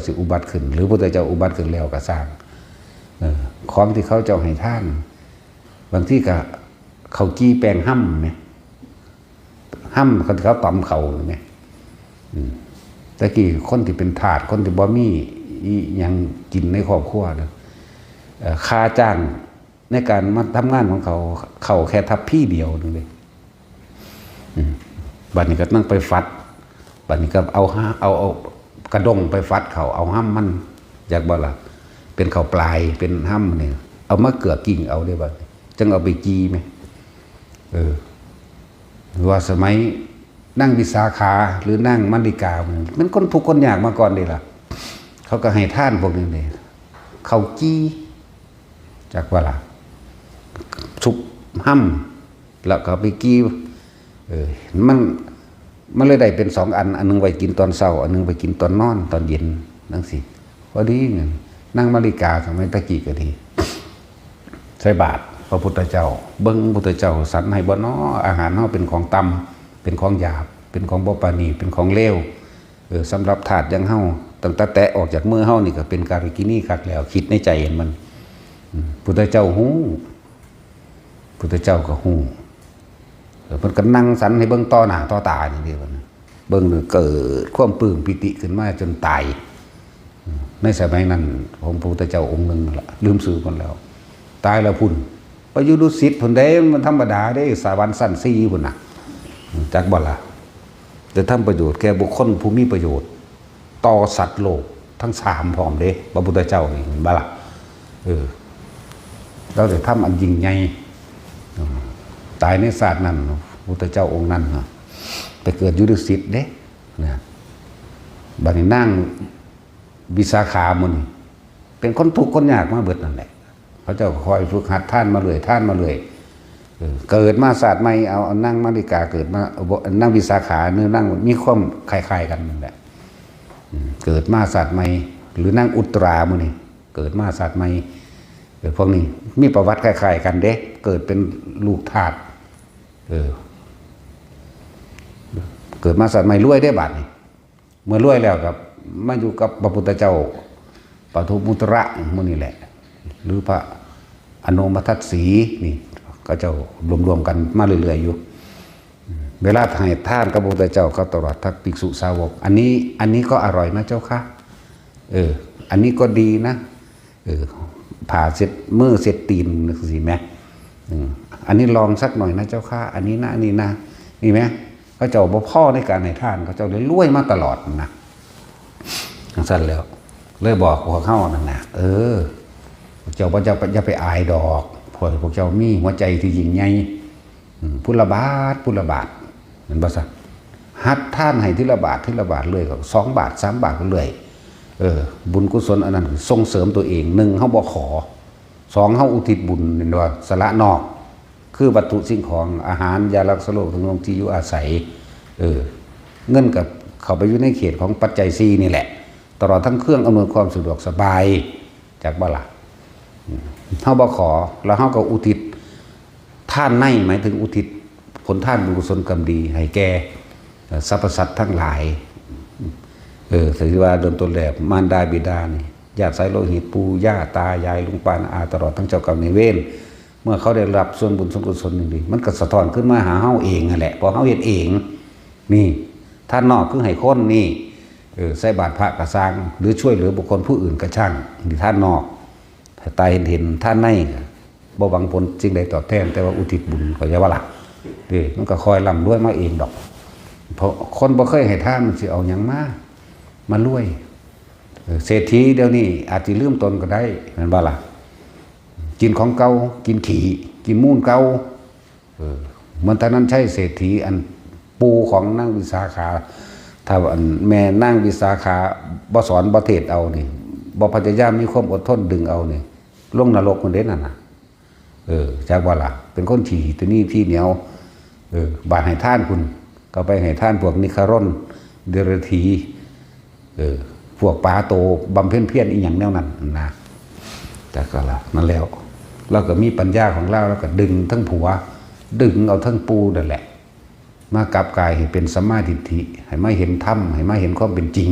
สิอุบัติขึ้นหรือพระพุทธเจ้าอุบัติขึ้นแล้วก็สร้างของที่เขาเจ้าให้ท่านบางที่ก็เขาจี้แปลงห้ำไหมห้ำเขาตำเขาไหมตะกี้คนที่เป็นทาสคนที่บ่มียังกินในครอบครัวนะค่าจ้างในการมาทำงานของเขาแค่ทับพี่เดียวนึงเลยบัดนี้ก็นั่งไปฟัดบัดนี้ก็เอากระดงไปฟัดเขาเอาห้ำมันอยากบ่ล่ะเป็นเขาปลายเป็นห้ำเนี่ยเอามาเกือกกิ่งเอาได้บัดจังเอาไปจีไหมว่าสมัยนั่งวิสาขาหรือนั่งมัลลิกามันคนทุกคนยากมาก่อนเลยล่ะเขาก็ให้ท่านพวกนี้เลยเขาจี้จากว่าล่ะชุบห้ำแล้วก็ไปกี้มันเลยได้เป็น2 อันนึงไว้กินตอนเช้าอันนึงไปกินตอนนอนตอนเย็นนั่งสิพอดีเงี้ยนั่งมัลลิกาสมัยตะกี้ก็ดีใส่บาตรพระพุทธเจ้าเบิ้งพุทธเจ้าสรรให้บ่น้ออาหารเฮาเป็นของต่ำเป็นของหยาบเป็นของบ่ปราณีเป็นของเลวสำหรับถาดยังเฮาตั้งแต่แตะออกจากมือเฮานี่ก็เป็นการกินี่คักแล้วคิดในใจเห็นมันพุทธเจ้าฮู้พุทธเจ้าก็ฮู้เพิ่นก็นั่งสรรให้เบิ่งต่อหน้าต่อตาอย่างเดียวเบิ่งเกิดความปลื้มปิติขึ้นมาจนตายในสมัยนั้นของพระพุทธเจ้าองค์หนึ่งล่ะลืมสื่อคนแล้วตายแล้วพุ่นไปอยู่ดุสิตพุ่นเด้มันธรรมดาได้สวรรค์ชั้น4พุ่นน่ะจักบ่ล่ะแต่ทำประโยชน์แก่บุคคลผู้มีประโยชน์ต่อสัตว์โลกทั้ง3พร้อมเด้พระพุทธเจ้านี่เห็นบ่ล่ะเราได้ทำอันยิ่งใหญ่ตายในศาสตร์นั้นพระพุทธเจ้าองค์นั้นไปเกิดอยู่ดุสิตเด้นะบัดนี้นั่งวิสาขามุนเป็นคนทุกข์คนยากมาเบิดนั่นแหละเขาเจ้าคอยฝึกหัดท่านมาเลยเกิดมาศาสตร์ใหม่เอานั่งมัลลิกาเกิดมานั่งวิสาขาเนื้อนั่งมีความคล้ายๆกันนั่นแหละเกิดมาศาสตร์ใหม่หรือนั่งอุตรามุนี่เกิดมาศาสตร์ใหม่พวกนี้มีประวัติคล้ายๆกันเด้เกิดเป็นลูกทาสเกิดมาศาสตร์ใหม่รวยได้บัดนี่เมื่อรวยแล้วกับมาอยู่กับพระพุทธเจ้าปทุมุตระมุนี่แหละหรือพระอนุมัติสีนี่ก็เจ้ารวมๆกันมาเรื่อยๆอยู่เวลาให้ท่านกับพระพุทธเจ้าก็ตลอดทักภิกษุสาวกอันนี้ก็อร่อยนะเจ้าค่ะอันนี้ก็ดีนะผ่าเสร็จมือเสร็จตีนนึกสิแม่อันนี้ลองสักหน่อยนะเจ้าค่ะอันนี้นะอันนี้นะนี่ไหมเขาเจ้าบ่พ่อในการให้ท่านเขาเจ้าเลยรวยมาตลอดนะสั้นแล้วเลยบอกพวกเข้านั่นนะเจ้าพระเจ้าอย่าไปอายดอกพวกเจ้ามีหัวใจที่ยิ่งใหญ่พุทธบาทเหมือนภาษาฮัดท่านให้ทีละบาทเลยก็2 บาท 3 บาทก็เลยบุญกุศลอันนั้นส่งเสริมตัวเอง1เขาบ่ขอ2เขาอุทิศบุญเห็นว่าสละนอกคือวัตถุสิ่งของอาหารยารักษาโรคทั้งที่อยู่อาศัยเงินกับเข้าไปอยู่ในเขตของปัจจัย4นี่แหละตลอดทั้งเครื่องอำนวยความสะดวกสบายจากบ่ล่ะเขาบ่ขอแล้วเขาก็อุทิศท่านในหมายถึงอุทิศผลท่านบุญกุศลกรรมดีให้แก่สรรพสัตว์ทั้งหลายถือว่าโดนต้นแหลบมารดาบิดานี่ญาติสายโลหิตปู่ย่าตายายลุงป้าน้าอาตลอดทั้งเจ้ากรรมนายเวรเมื่อเขาได้รับส่วนบุญส่วนกุศลนี่มันก็สะท้อนขึ้นมาหาเฮาเองนั่นแหละพอเฮาเฮ็ดเองนี่ท่านนอกคือให้คนนี่ใส่บาตรพระกระซังหรือช่วยเหลือบุคคลผู้อื่นกระช่างที่ท่านนอกตายเห็นท่านในบ่หวังผลสิ่งใดตอบแทนแต่ว่าอุทิศบุญก็อย่าว่าล่ะมันก็คอยร่ำรวยมาเองดอกเพราะคนบ่เคยให้ท่านมันสิเอาหยังมารวยเศรษฐีเดี๋ยวนี้อาจจะลืมตนก็ได้แม่นบ่ล่ะกินของเก่ากินขี้กินมูลเก่าเหมือนตอนนั้นใช่เศรษฐีอันปูของนางวิสาขาถ้าแม่นางวิสาขาบ่สอนบ่เทศเอานี่บ่พยายามมีความอดทนดึงเอานี่ลงนรกคนเด่นนั่นน่ะจากว่าล่ะเป็นคนขี่ตัวนี้ที่เหนียวบาดให้ท่านคุณก็ไปให้ท่านพวกนิคารนเดรธีพวกปาโตบำเพ็ญเพียรอีหยังแนวนั้นนะแต่ก็ล่ะนั่นแล้วเราก็มีปัญญาของเราแล้วก็ดึงทั้งผัวดึงเอาทั้งปูนั่นแหละมากลับกายให้เป็นสัมมาทิฏฐิให้ไม่เห็นธรรมให้ไม่เห็นความเป็นจริง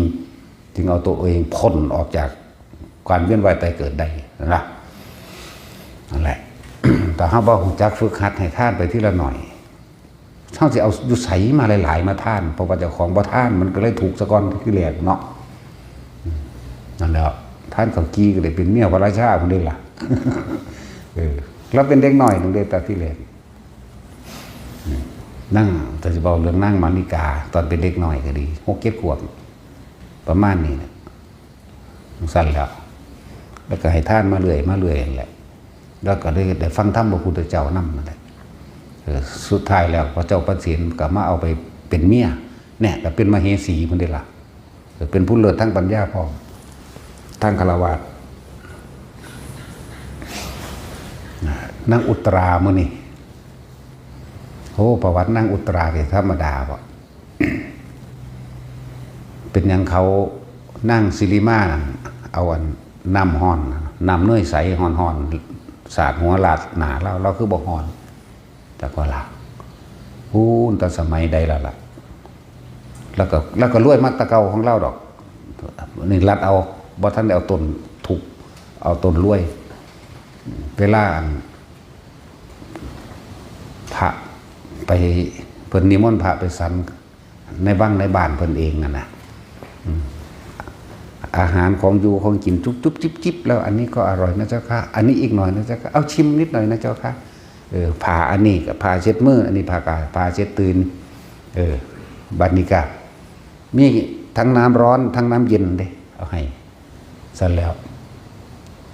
จึงเอาตัวเองพ้นออกจากการเวียนว่ายตายเกิดได้นะนั่นแหละ แต่ถ้าว่าหูจักฝึกหัดให้ท่านไปทีละหน่อยเท่าที่เอาอยู่ใสมาหลายๆมาท่านเพราะว่าเจ้าของบ่ท่านมันก็เลยถูกสะก้อนที่แหลกเนาะนั่นแหละท่านเขากี้ก็เลยเป็นเมียพระราชาคนนี้ล่ะ แล้วเป็นเด็กหน่อยนึงเด็กแต่ที่แหลกนั่งแต่จะบอกเรื่องนั่งมานิกาตอนเป็นเด็กหน่อยก็ดี6-7 ขวบประมาณนี้นะสั้นแล้วก็ให้ท่านมาเรื่อยแหละแล้วก็ได้ฟังธรรมพระพุทธเจ้านำนั่นแหละสุดท้ายแล้วพระเจ้าประสิทธิ์ก็มาเอาไปเป็นเมียเนี่ยก็เป็นมเหสีมันได้ละเป็นผู้เลิศทั้งปัญญาพร้อมทั้งฆราวาสนางอุตรามื้อนี้โอ้ประวัตินางอุตราเนี่ยธรรมดาบ่ เป็นอย่างเขานั่งซิริมาเอาน้ำฮ้อนน้ำเนยใสฮ้อนสาดหัวลาดหนาเราคือบอกฮ้อนแต่ก็ละพูนแต่สมัยใดล่ะแล้วก็รวยมัตตะเกาของเราดอกนี่รัดเอาบ่ท่านเอาต้นถูกเอาต้นรวยเวลาพระไปเพิ่นนิมนต์พระไปสันในบ้างในบ้านเพิ่นเองนั่นนะอาหารของอยู่ของกินจุ๊บจิบแล้วอันนี้ก็อร่อยนะเจ้าค่ะอันนี้อีกหน่อยนะเจ้าค่ะเอาชิมนิดหน่อยนะเจ้าค่ะผ่าอันนี้กับผ่าเช็ดมืออันนี้ผ่าเช็ดตีนบัดนี้ก็มีทั้งน้ำร้อนทั้งน้ำเย็นเด้เอาให้เสร็จแล้ว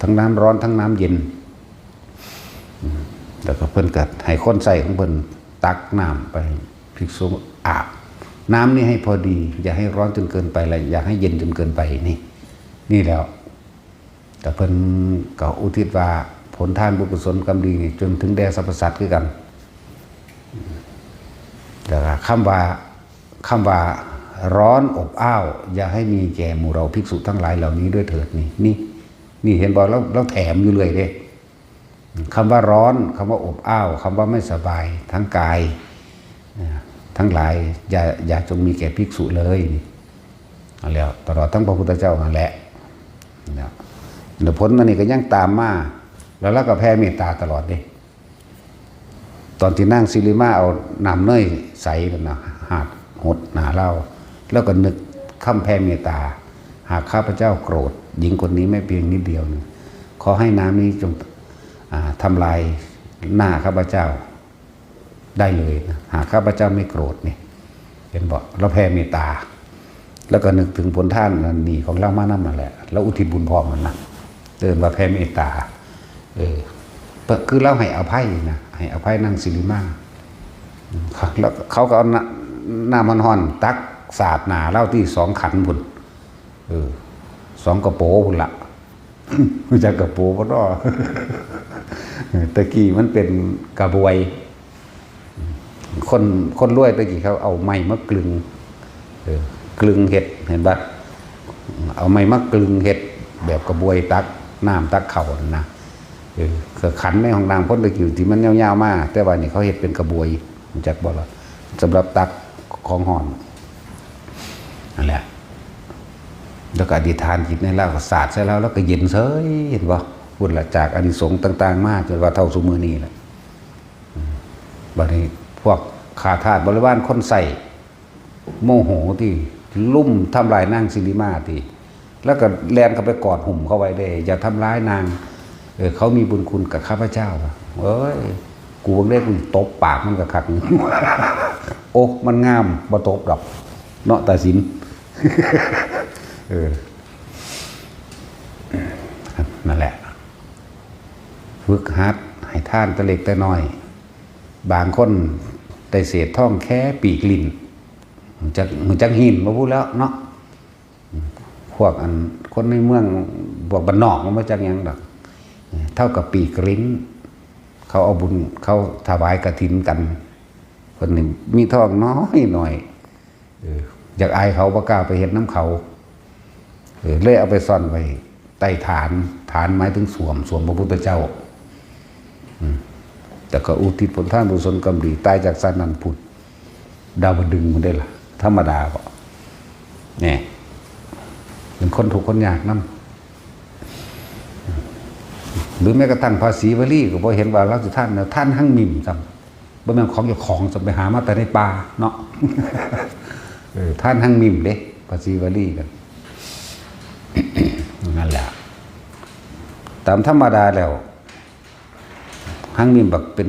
ทั้งน้ำร้อนทั้งน้ำเย็นแล้วก็เพิ่นก็ให้คนใส่ของเพิ่นตักน้ำไปภิกษุอาบน้ำนี่ให้พอดีอย่าให้ร้อนจนเกินไปและอย่าให้เย็นจนเกินไปนี่แล้วแต่เพิ่นก็อุทิศว่าผลทานบุญกุศลกรรมดีจนถึงแด่สรรพสัตว์คือกันแต่คำว่าร้อนอบอ้าวอย่าให้มีแก่หมู่เราภิกษุทั้งหลายเหล่านี้ด้วยเถิดนี่เห็นบอกแล้วแถมอยู่เลยเด้คำว่าร้อนคำว่าอบอ้าวคำว่าไม่สบายทั้งกายทั้งหลายอย่าจงมีแก่ภิกษุเลยเอาแล้วตลอดทั้งพระพุทธเจ้านั่นแหละเดี๋ยวผลมันนี่ก็ยังตามมาแล้วก็แผ่เมตตาตลอดเด้ตอนที่นั่งซิริมาเอาน้ำเนยใสกันนะหาดหดหนาเล่าแล้วก็นึกคำแผ่เมตตาหากข้าพเจ้าโกรธหญิงคนนี้ไม่เพียงนิดเดียวนึงขอให้น้ำนี้จงทำลายหน้าข้าพเจ้าได้เลยนะหากข้าพเจ้าไม่โกรธนี่เห็นบอกเราแผ่เมตตาแล้วก็นึกถึงผลท่านนี่ของเรามานั่นแหละแล้วอุทิศบุญพร้อมมันนะเดินมาแผ่เมตตาคือเราให้อภัยนะให้อภัยนั่งสิริมาแล้วเขาก็เอาน้ำมันห่อนตักสาดหนาเล่าที่2 ขันพุ่น2 กระโปงพุ่นละมันจะกระโปงก็ได้ตะกี้มันเป็นกระบวยคนรวยตะกี้เขาเอาไม้มากลึงเห็ดเห็นปะเอาไม้มากลึงเห็ดแบบกระบวยตักน้ำตักเข่านะขันในห้องน้ำพ้นตะกี้ที่มันยาวๆมากแต่ว่านี่เขาเห็ดเป็นกระบวยมันจักบอกว่าสำหรับตักของห่อนนั่นแหละแล้วก็อธิษฐานจิตในเราก็ศาสตร์ใช่แล้วก็เย็นเฉยเห็นปะพูดละจากอานิสงส์ต่างๆมากจนว่าเท่าสุมือนี่แหละบัดนี้พวกขาทาสบริวารคนใส่โมโหที่ลุ่มทำลายนางสิริมาที่แล้วก็แลนเข้าไปกอดหุ่มเข้าไว้ได้อย่าทำร้ายนางเขามีบุญคุณกับข้าพเจ้าเอ้ยกูบังเล่กูตบปากมันกับคัก โอ้มันงามบ่ตบดอกเนาะตาสิน นั่นแหละฝึกหัดให้ท่านตะเล็กแต่น้อยบางคนได้เศษท่องแค่ปีกลิ้นจักหินมาพูดแล้วเนาะพวกคนในเมืองพวกบ้านนอกมันไม่จักยังดอกเท่ากับปีกลิ้นเขาเอาบุญเขาถวายกฐินกันคนหนึ่งมีท่องน้อยหน่อยอยากอายเขาประกล้าไปเห็นน้ำเขาเลยเอาไปซ่อนไว้ใต้ฐานหมายถึงสวมพระพุทธเจ้าแต่ก็อุทิศผลท่านบุญสนกรรมดีตายจากสานันพุทธดาวดึงมันได้ล่ะธรรมดาก็เนี่ย เป็นคนถูกคนยากนำหรือแม้กระทั่งภาษีวลีก็บ่เห็นว่าเราสิท่านท่านหั่งมิมซ้ำบ่แม่นของเจ้าของจะไปหามาแต่ในป่าเนาะ ท่านหั่งมิมเด้ภาษีวลีกัน นั่นแหละตามธรรมดาแล้วหั่งมิมบักเป็น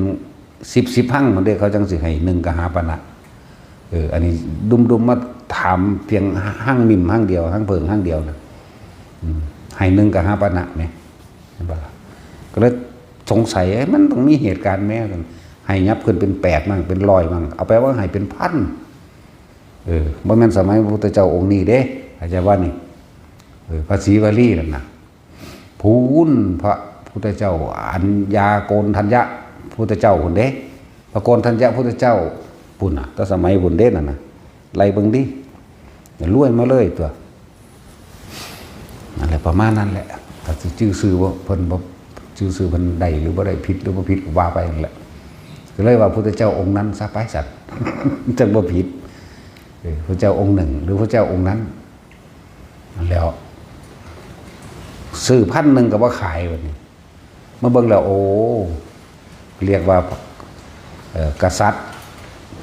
10หั่งมันเด้เขาจังสิให้1กหาปณะอันนี้ดุมๆมาถามเพียงหั่งมิมหั่งเดียวหั่งเพิงหั่งเดียวนะให้1กหาปณะแม่เห็นบ่ล่ะก็เลยสงสัยมันต้องมีเหตุการณ์แม้กันให้ยับขึ้นเป็น8มั่งเป็น100มั่งเอาไปว่าให้เป็นพันบ่แม่นสมัยพระพุทธเจ้าองค์นี้เด้อาจารย์ว่านี่ภาษีวลีนั่นน่ะพูนพระพุทธเจ้าอัญญาโกณทัญญะพุทธเจ้าพุ่นเด้พระโกณทัญญะพุทธเจ้าพุ่นน่ะแต่สมัยพุ่นเด้นั่นน่ะไล่เบิ่งดิรวยมาเลยตัวนั่นแหละประมาณนั้นแหละถ้าสิชื่อซื่อบ่เพิ่นบ่ชื่อซื่อเพิ่นได้หรือบ่ได้ผิดหรือบ่ผิดก็ว่าไปนั่นแหละก็เลยว่าพุทธเจ้าองค์นั้นซะไปสัตว์ จังบ่ผิดพระเจ้าองค์หนึ่งหรือพระเจ้าองค์นั้นแล้วซื้อ1,000ก็บ่ขายบัดนี้มาเบิ่งแล้วโอ้เรียกว่ากษัตริย์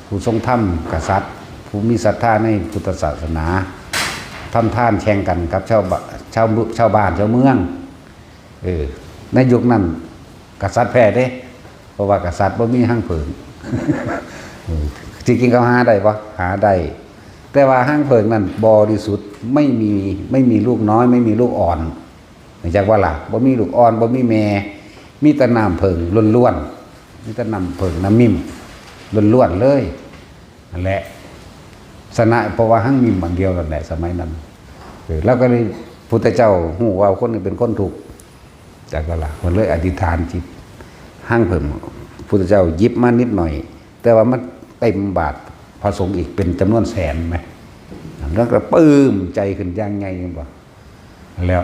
ผู้ทรงธรรมกษัตริย์ผู้มีศรัทธาในพุทธศาสนาทำท่านแข่งกันกับชาวบ้านชาวเมืองในยุคนั้นกษัตริย์แพ้เด้เพราะว่ากษัตริย์บ่มีหั่งเพิง จริงๆเขาหาได้บ่หาได้แต่ว่าหั่งเพิงนั้นบริสุทธิ์ไม่มีลูกน้อยไม่มีลูกอ่อนไม่จักว่าล่ะบ่มีลูกอ่อนบ่มีแม่มีแต่น้ำเพิงล้วนๆมีแต่น้ำเพิงน้ำมิมล้วนๆเลยนั่นแหละสนะเพราะว่าหั่งมิมอันเดียวนั่นแหละสมัยนั้นแล้วก็เลยพุทธเจ้าฮู้ว่าคนนี้เป็นคนทุกข์จักว่าล่ะมันเลยอธิษฐานจิตหั่งเพิงพุทธเจ้าหยิบมานิดหน่อยแต่ว่ามันเต็มบาทพระสงฆ์อีกเป็นจำนวนแสนไหมแล้วก็ปลื้มใจขึ้นยังไงบ่แล้ว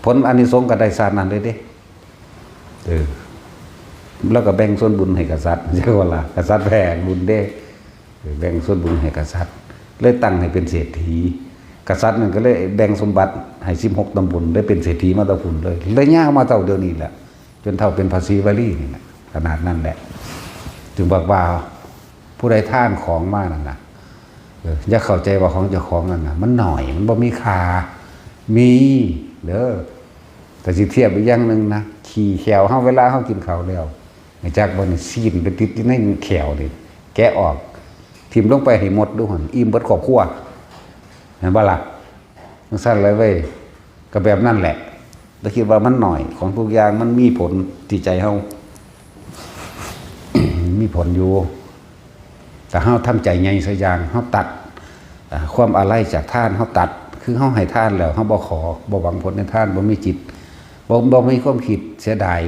ผลอานิสงส์ก็ได้สารนั้นเลยเด้แล้วก็แบ่งส่วนบุญให้กษัตริย์ใช่ว่าล่ะกษัตริย์แผ่บุญเด้แบ่งส่วนบุญให้กษัตริย์เลยตั้งให้เป็นเศรษฐีกษัตริย์นั่นก็เลยแบ่งสมบัติให้16ตำบลได้เป็นเศรษฐีมาตะพุ่นเลยย่างมาเท่าเดียวนี้แหละจนเท่าเป็นภาษีวลีนี่แหละขนาดนั้นแหละจึงบอกว่าผู้ใดท่านของมากนั่นนะอย่าเข้าใจว่าของเจ้าของนั่นนะมันหน่อยมันบ่มีค่ามีเด้อแต่สิเทียบอีกอย่างนึงนะขี่แขวเฮาเวลาเฮากินข้าวแล้วจากบ่นี่ซีนไปติดอยู่ในแขวนี่แกะออกทิ่มลงไปให้หมดดูหั่นอิ่มเบิดครอบครัวเห็นบ่ล่ะมันสั่นเลยเว้ยก็แบบนั้นแหละแต่คิดว่ามันหน่อยของทุกอย่างมันมีผลที่ใจเฮา มีผลอยู่แต่เฮาทำใจใหญ่ซะอย่างเฮาตัดความอาลัยจากท่านเฮาตัดคือเฮาให้ท่านแล้วเฮาบ่ขอบ่หวังผลในท่านบ่มีจิตบ่มีความคิดเสียดาย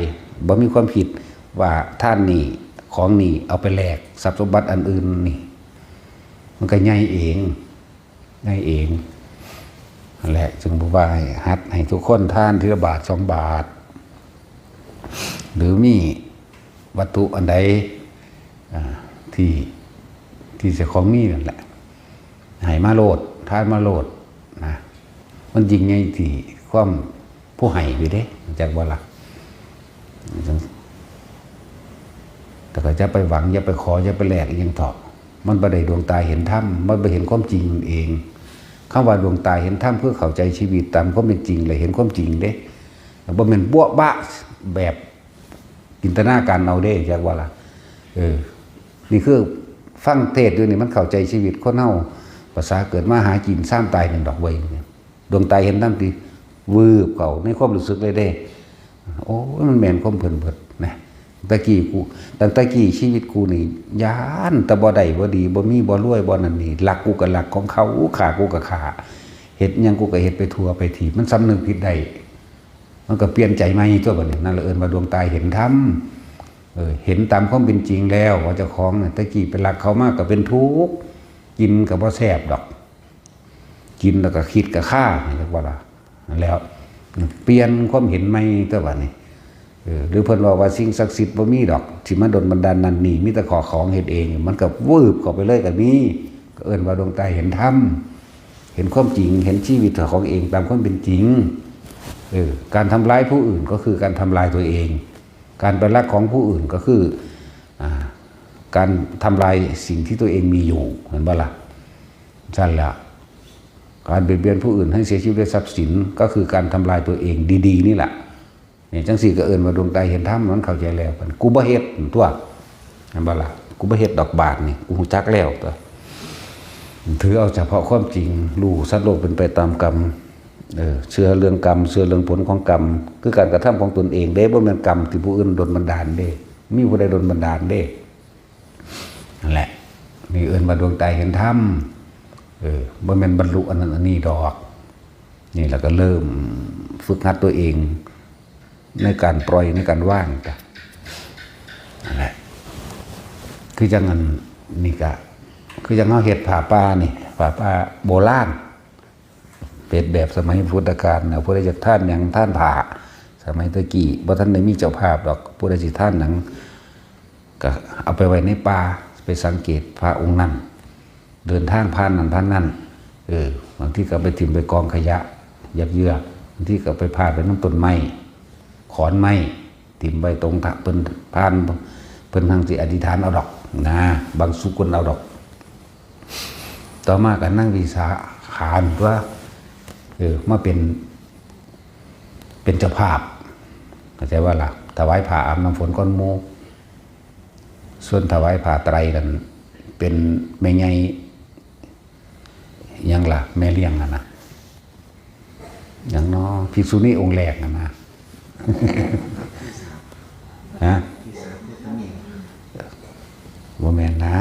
บ่มีความคิดว่าท่านนี่ของนี่เอาไปแลกทรัพย์สมบัติอันอื่นนี่มันก็ใหญ่เองนั่นแหละจึงบอกว่าให้หัดให้ทุกคนท่านทีละบาท2 บาทหรือมีวัตถุอันใดที่จะของมีนั่นแหละให้มาโลดทานมาโลดนะมันจริงไงที่ความผู้ให้ไปเด้จากว่าล่ะแต่ก็จะไปหวังอย่าไปขออย่าไปแลกอีกอย่างเถาะมันบ่ได้ดวงตาเห็นธรรมมันบ่เห็นความจริงเองคำว่าดวงตาเห็นธรรมเพื่อเข้าใจชีวิตตามความเป็นจริงเลยเห็นความจริงเด้บ่แม่นบัวบะแบบจินตนาการเอาเด้จากว่าล่ะนี่คือฟังเทศด้วยนี่มันเข้าใจชีวิตคนเฮาภาษาเกิดมาหากินซ้ำตายเป็นดอกเวยดวงตาเห็นธรรมที่วืบเก่าในความรู้สึกเลยเด้โอ้มันแม่นความเพิ่นเบิดนะตะกี้กูตั้งแต่กี้ชีวิตกูนี่ย้านแต่บ่ได้บ่ดีบ่มีบ่รวยบ่นั่นนี่หลักกูก็หลักของเขาขากูก็ขาเฮ็ดหยังกูก็เฮ็ดไปทั่วไปทีมันสำนึกผิดได้มันก็เปลี่ยนใจใหม่ตัวบัดนี้นั่นละเอิ้นว่าดวงตาเห็นธรรมเห็นตามความเป็นจริงแล้วว่าเจ้าของเนี่ยตะกี้เป็นหลักเขามากก็เป็นทุกข์กินก็บ่แซ่บดอกกินแล้วก็คิดก็ฆ่าเรียกว่าล่ะแล้วเปลี่ยนความเห็นใหม่ตัวบัดนี้หรือเพิ่นว่าสิ่งศักดิ์สิทธิ์บ่มีดอกที่มาดลบันดาลนั่นนี่มีแต่ของเฮ็ดเองมันก็วืบเข้าไปเลยก็มีก็เอิ้นว่าดวงตาเห็นธรรม เห็นความจริงเห็นชีวิตของเองตามความเป็นจริงการทำร้ายผู้อื่นก็คือการทำลายตัวเอง การไปลักของผู้อื่นก็คือการทำลายสิ่งที่ตัวเองมีอยู่เห็นบ่ล่ะใช่แล้วการเบียดเบียนผู้อื่นให้เสียชีวิตด้วยทรัพย์สินก็คือการทำลายตัวเองดีๆนี่แหละเนี่ยจังสี่ก็เอิ้นว่าดวงตาเห็นธรรมมันเข้าใจแล้วกูบ่เฮ็ดตัวเห็นบ่ล่ะกูบ่เฮ็ดดอกบาทนี่กูรู้จักแล้วตัวถือเอาเฉพาะความจริงรู้สัตว์โลกเป็นไปตามกรรมเชื่อเรื่องกรรมเชื่อเรื่องผลของกรรมคือการกระทำของตนเองเด้บ่แม่นกรรมที่ผู้อื่นดลบันดาลเด้มีผู้ใดดลบันดาลเด้นั่นแหละนี่เอิ้นว่าดวงตาเห็นธรรมบ่แม่นบรรลุอันนั้นอันนี้ดอกนี่แล้วก็เริ่มฝึกหัดตัวเองในการปล่อยในการว่างจ้ะนั่นแหละคือจังนั้นนี่ก็คือจังเฮาเฮ็ดผ้าป่านี่ผ้าป่าโบราณเป็นแบบสมัยพุทธกาลนะผู้ใดจะท่านหยังท่านผ้าสมัยตะกี้บ่ทันได้มีเจ้าภาพดอกผู้ใดสิท่านหยังก็เอาไปไว้ในป่าไปสังเกตพระองค์นั้นเดินทางผ่านนั้นผ่านนั้นบางทีก็ไปถิ่มไปกองขยะยับเยือกบางทีก็ไปพาไปน้ำต้นไม้ขอนไม้ถิ่มไปตรงทางเพิ่นผ่านเพิ่นทางสิอธิษฐานเอาดอกนะบางสุคนเอาดอกต่อมาก็นั่งวิสาขานว่ามาเป็นเจ้าภาพเข้าใจว่าล่ะถวายผ้าอาบน้ำฝนก้อนโมส่วนถวายผ้าไตรกันเป็นแม่ใหญ่ยังล่ะแม่เลี้ยงนะอย่างน้อภิกษุณีองค์แรกนะฮะบ่แม่นนะ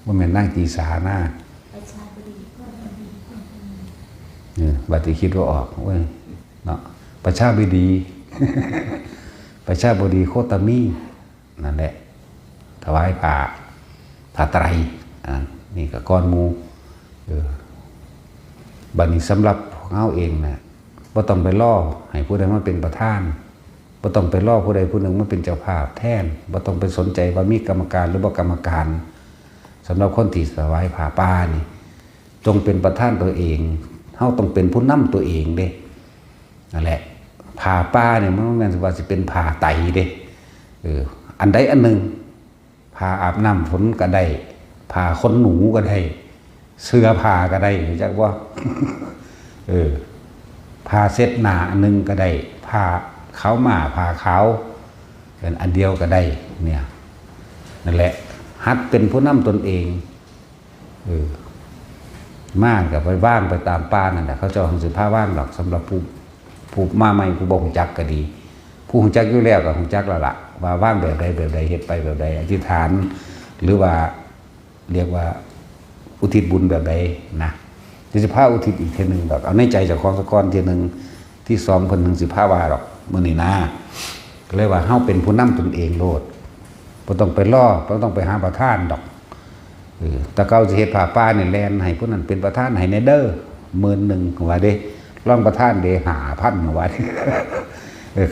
บ่แม่นนั่งจีสานะบัดนี้คิดว่าออกเว้ยเนาะประชาบดีประชาบดีโคตมีนั่นแหละถวายผ้าไตรนี่ก็ก้อนมูบัดนี้สำหรับเฮาเองนะบ่ต้องไปล่อให้ผู้ใดมาเป็นประธานบ่ต้องไปล่อผู้ใดผู้หนึ่งมาเป็นเจ้าภาพแทนบ่ต้องไปสนใจว่ามีกรรมการหรือบ่กรรมการสำหรับคนที่ถวายผ้าป่านี่จงเป็นประธานตัวเองเฮาต้องเป็นผู้นำตัวเองเด้นั่นแหละผ้าป่าเนี่ยมันบ่แม่นว่าสิเป็นผ้าไตเด้อันใดอันหนึ่งผ้าอาบน้ำฝนก็ได้ผ้าขนหนูก็ได้เสื้อผ้าก็ได้จักว่าผ้าเช็ดหน้าอันนึงก็ได้ผ้าขาวม้าผ้าขาวเป็นอันเดียวก็ได้เนี่ยนั่นแหละหัดเป็นผู้นำตนเองมากกับไปว่างไปตามป้านั่นแหละเขาเจ้าหังสือผ้าว่างหรอกสำหรับผู้มาใหม่ผู้บ่งจักก็ดีผู้หงจักอยู่แล้วกับหงจักแล้วล่ะว่าว่างแบบใดแบบใดเฮ็ดไปแบบใดอธิษฐานหรือว่าเรียกว่าอุทิศบุญแบบใดนะจะพาอุทิศอีกทีนึงดอกเอาในใจจากของสะก้อนทีนึงที่ซ้อมเพิ่นถึงสิพาว่าดอกมื้อนี้นะก็เลยว่าเฮาเป็นผู้นำตนเองโลดบ่ต้องไปล่อบ่ต้องไปหาประธานดอกแต่เก่าสิเฮ็ดผ้าป่านี่แลนให้ผู้นั้นเป็นประธานให้ในเด้อ10,000ว่าเด้รองประธานเด้5,000ว่าเด้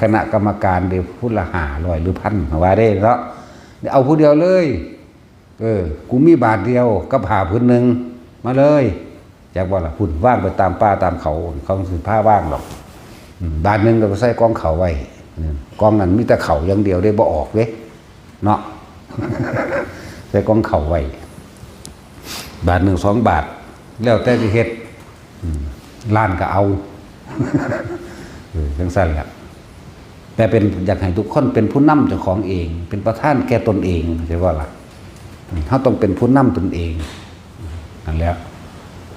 คณะกรรมการเด้ผู้ละ500หรือ1,000ว่าเด้เนาะเอาผู้เดียวเลยกูมีบาทเดียวกับผ้าผืนนึงมาเลยจากว่าล่ะพุ่นว่างไปตามป่าตามเขาสิผ้าว่างหรอกบาทนึงก็ใส่กองเขาไว้กองนั้นมีแต่เขาอย่างเดียวได้บ่ออกเด้เนาะใส่กองเขาไว้บาท1 2 บาทแล้วแต่สิเฮ็ดล้านก็เอาจังซั่นแหละแต่เป็นอยากให้ทุกคนเป็นผู้นำเจ้าของเองเป็นประธานแก่ตนเองใช่ว่าล่ะเขาต้องเป็นผู้นำตนเองนั่นแหละ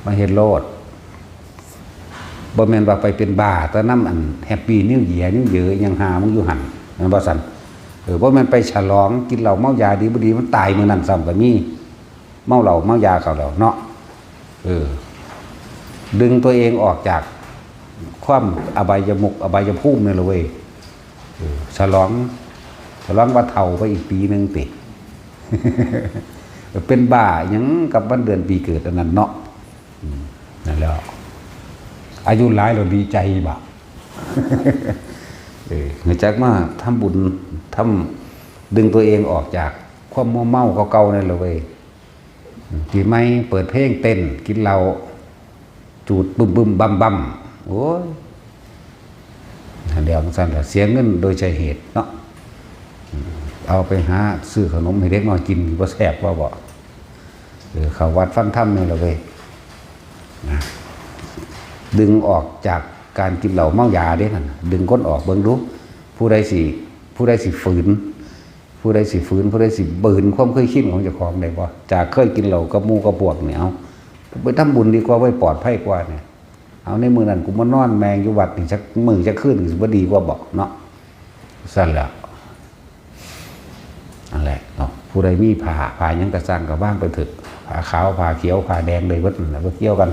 มาเฮ็ดโลดบ่แม่นว่าไปเป็นบ้าแต่นำอันแฮปปี้นิวเยียร์นิวเยอะยังหามึงอยู่หั่นนั่นบ่ซั่นบ่แม่นไปฉลองกินเหล้าเมายาดีบ่ดีมันตายมื้อนั้นซ้ำก็มีเมาเหล้าเมายาเขาแล้วเนาะดึงตัวเองออกจากความอบายมุขอบายภูมินั่นล่ะเว้ยฉลองว่าเฒ่าไปอีกปีนึงติ เป็นบ้าหยังกับวันเดือนปีเกิดอันนั้นเนาะนั่นแหละอายุหลายเราดีใจบ่เนื่องจากมาทำบุญดึงตัวเองออกจากความเมาเก่าๆนั่นเลยปีใหม่เปิดเพลงเต้นกินเหล้าจ จูดบึ้มบึ้มบั่มบั่มโอ้ยเดี๋ยวสั้นแหละเสียเงินโดยใช่เหตุเนาะเอาไปหาซื้อขนมให้เด็กน้อยกินก็แซ่บว่าบ่เขาวัดฟังธรรมนี่แหละเว้ยดึงออกจากการกินเหล้าเมายาเด้นั่นดึงก้นออกเบิ่งดูผู้ใดสิฝืนผู้ใดสิบืนความเคยชินของเจ้าของได้บ่จากเคยกินเหล้ากับหมู่กับพวกเนี่ยเอาไปทำบุญดีกว่าไว้ปลอดภัยกว่าเนี่ยเอาในมือนั้นกูมานอนแมงอยู่วัดนี่จักมือจักขึ้นสิบ่ดีกว่าบ่เนาะสั่นแล้วนั่นแหละเนาะผู้ใดมีผ้ายังกระซังก็บ้างไปเถอะผ้าขาวผ้าเขียวผ้าแดงเลยวัดนั่นแหละบ่เกี่ยวกัน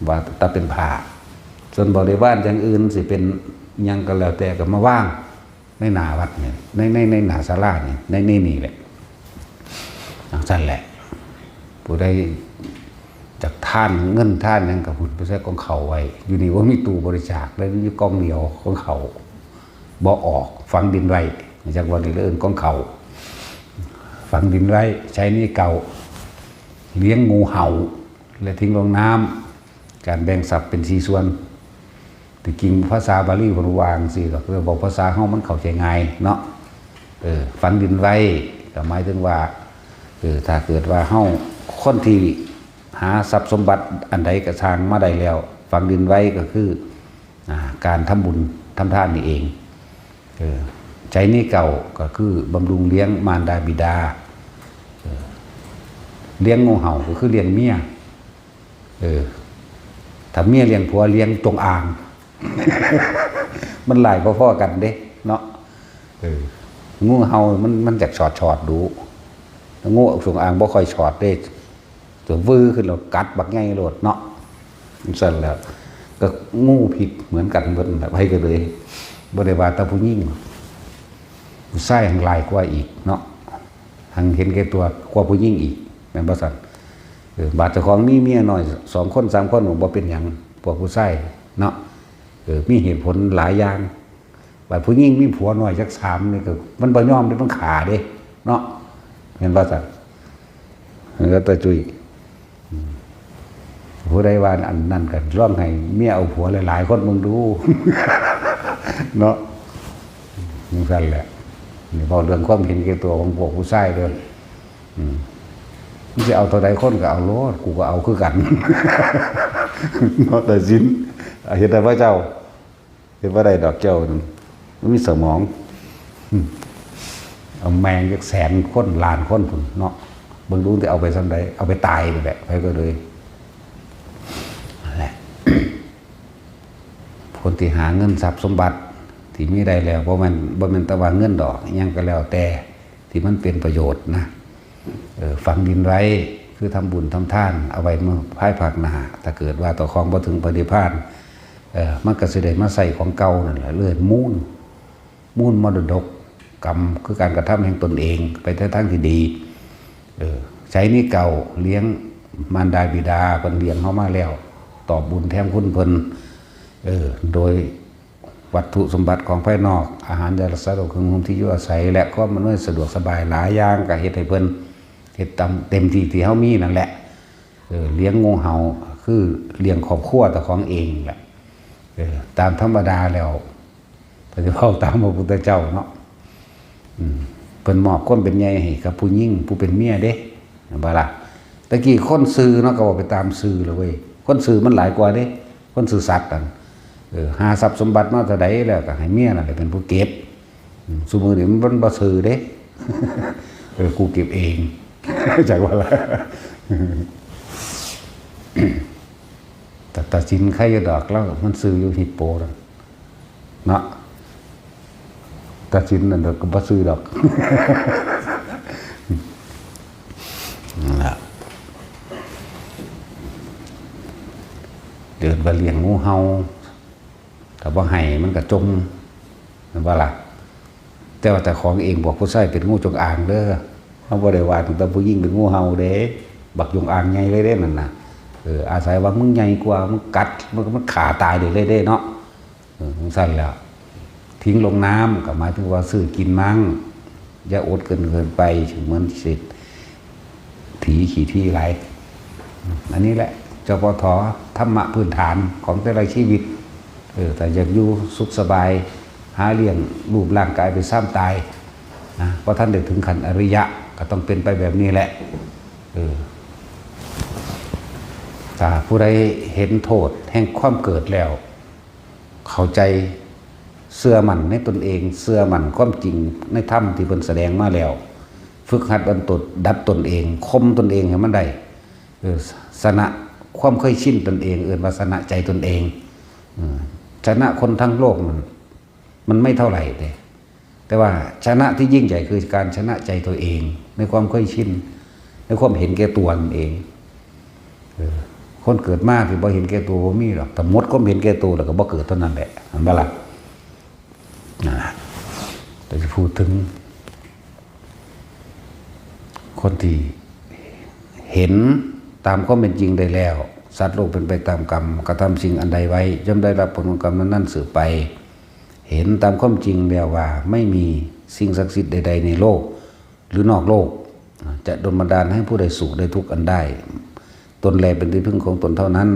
ว่าแต่เป็นผ้าส่วนบริวารอย่างอื่นสิเป็นยังก็แล้วแต่ก็มาว่างในหน้าวัดเนี่ยในหน้าศาลาเนี่ยในนี่แหละสั่นแหละผู้ใดจากท่านเงินท่านยังกับหุ่นไปใช้กองเขาไว้อยู่นี่ว่ามีตู้บริจาคแล้วมีกองเหนียวของเขาบ่ออกฝังดินไว้จากวันนี้เรื่องกองเขาฝังดินไว้ใช้นี่เก่าเลี้ยงงูเห่าและทิ้งลงน้ำการแบ่งทรัพย์เป็น4 ส่วนแต่กินภาษาบาลีพนวางสิก็คือบอกภาษาเฮามันเข้าใจง่ายเนาะฝังดินไว้ก็หมายถึงว่าถ้าเกิดว่าเฮาคนที่หาทรัพย์สมบัติอันใดกระชางมาได้แล้วฝังดินไว้ก็คือการทำบุญทำทานนี่เองใจนี่เก่าก็คือบำรุงเลี้ยงมารดาบิดาเลี้ยงงูเห่าก็คือเลี้ยงเมียถ้าเมียเลี้ยงผัวเลี้ยงจงอาง มันหลายพ่อๆกันเด้เนาะงูเห่ามันจากชอดดูงูจงอางบ่ค่อยชอดเด้ตัววื้อขึ้นเรากัดบักไงโลดเนาะสั่นแล้วก็งูผิดเหมือนกันเบิ่นแบบให้กันเลยบ่ได้ว่าแต่ผู้หญิงผู้ชายหังหลายกว่าอีกเนาะหังเห็นแก่ตัวกว่าผู้หญิงอีกแม่นบ่ซั่นบาดเจ้าของมีเมียน้อย2 คน 3 คนบ่เป็นหยังพวกผู้ชายเนาะมีเหตุผลหลายอย่างบาดผู้หญิงมีผัวน้อยจัก3นี่ก็มันบ่ยอมได้มันขาเด้เนาะเห็นบ่ซั่นแล้วแต่จุ้ยผู้ใดว่าอันนั้นกันร้องให้เมียเอาผัวหลายๆคนมึงดู เนาะมึงสั่นแหละนี่พอเรื่องความเห็นแก่ตัวของพวกผู้ชายเด้อมึงจะเอาตัวใดคนก็เอาโลดกูก็เอาคือกัน เนาะแต่สินเห็นแต่พระเจ้าเห็นว่าได้ดอกเจ้ามันมีสมองเอาแมงจัก100,000 คนล้านคนพุ่นเนาะเบิ่งดูที่เอาไปซั่นใดเอาไปตายนี่แหละไปก็เลยคนที่หาเงินทรัพย์สมบัติที่มีได้แล้วบ่แม่นแต่ว่าเงินดอกยังก็แล้วแต่ที่มันเป็นประโยชน์นะฝังดินไว้คือทำบุญทำทานเอาไว้เมื่อภายภาคหน้าถ้าเกิดว่าต่อของบ่ถึงปฏิภาณมันก็สิได้มาใส่ของเก่านั่นแหละเลื่อนมูลมรดกกรรมคือการกระทำแห่งตนเองไปในทางที่ดีใช้นี่เก่าเลี้ยงมารดาบิดาเพิ่นเลี้ยงเฮามาแล้วตอบบุญแทนคุณเพิ่นโดยวัตถุสมบัติของภายนอกอาหารยารักษาโรคเครื่องนุ่งที่อยู่อาศัยและก็มันสะดวกสบายหลายอย่างก็เฮ็ดให้เพิ่นเฮ็ดเต็มที่เฮามีนั่นแหละเลี้ยงงูเห่าคือเลี้ยงครอบครัวแต่ของเองแหละตามธรรมดาแล้วถ้าจะเข้าตามพระพุทธเจ้าเนาะเพิ่นมอบความเป็นใหญ่ให้กับผู้หญิงผู้เป็นเมียเด้บ่ล่ะตะกี้คนซื้อเนาะก็บอกไปตามซื้อเลยเว้ยคนซื้อมันหลายกว่าเด้คนซื้อสัตว์กันหาทรัพย์สมบัติมาเท่าใดแล้วก็ให้เมียนั่นแหละเป็นผู้เก็บซุมื้อนี้มันบ่ซื้อเด้ กูเก็บเอง จากว่าล่ะ แต่ตัดสินใครจะดอกแล้วมันซื้ออยู่ฮิปโปเนาะตัดสินนั่นดอกก็บ่ซื้อดอก เดินไปเลี้ยงงูเห่าแต่ว่าให้มันก็จมนั่นว่าล่ะแต่ของเองบอกผู้ชายเป็นงูจงอางเด้อเขาบ่ได้ว่าถึงแต่ผู้หญิงเป็นงูเห่าเด้บักจงอางใหญ่เลยเด้นั่นน่ะอาศัยว่ามึงใหญ่กว่ามึงกัดมันขาตายเลยเด้เนาะสั่นแล้วทิ้งลงน้ำก็หมายถึงว่าซื้อกินมั่งอย่าอดเกินไปถึงเหมือนสิถีขี่ที่ไรอันนี้แหละเจ้าปท ธรรมะพื้นฐานของแต่ละชีวิตแต่อยากอยู่สุขสบายหาเลี้ยงรูปร่างกายไปซ้ำตายนะเพราะท่านได้ถึงขันอริยะก็ต้องเป็นไปแบบนี้แหละถ้าผู้ใดเห็นโทษแห่งความเกิดแล้วเข้าใจเชื่อมั่นในตนเองเชื่อมั่นความจริงในธรรมที่เพิ่นแสดงมาแล้วฝึกหัดบรรตดดัดตนเองคมตนเองให้มันได้ชนะความเคยชินตนเองว่าชนะใจตนเองชนะคนทั้งโลกมันไม่เท่าไหร่แต่ว่าชนะที่ยิ่งใหญ่คือการชนะใจตัวเองในความเคยชินในความเห็นแก่ตัวนั่นเองคนเกิดมากที่บ่เห็นแก่ตัวบ่มีหรอกแต่มดก็เห็นแก่ตัวแล้วก็บ่เกิดเท่านั้นแหละเห็นบ่ล่ะแต่จะพูดถึงคนที่เห็นตามความเป็นจริงได้แล้วสัตว์โลกเป็นไปตามกรรมกระทำสิ่งอันใดไว้ย่อมได้รับผลของกรรมนั้นสืบไปเห็นตามความจริงแล้วว่าไม่มีสิ่งศักดิ์สิทธิ์ใดๆในโลกหรือนอกโลกจะดลบันดาลให้ผู้ใดสุขได้ทุกข์อันได้ตนแลเป็นที่พึ่งของตนเท่านั้น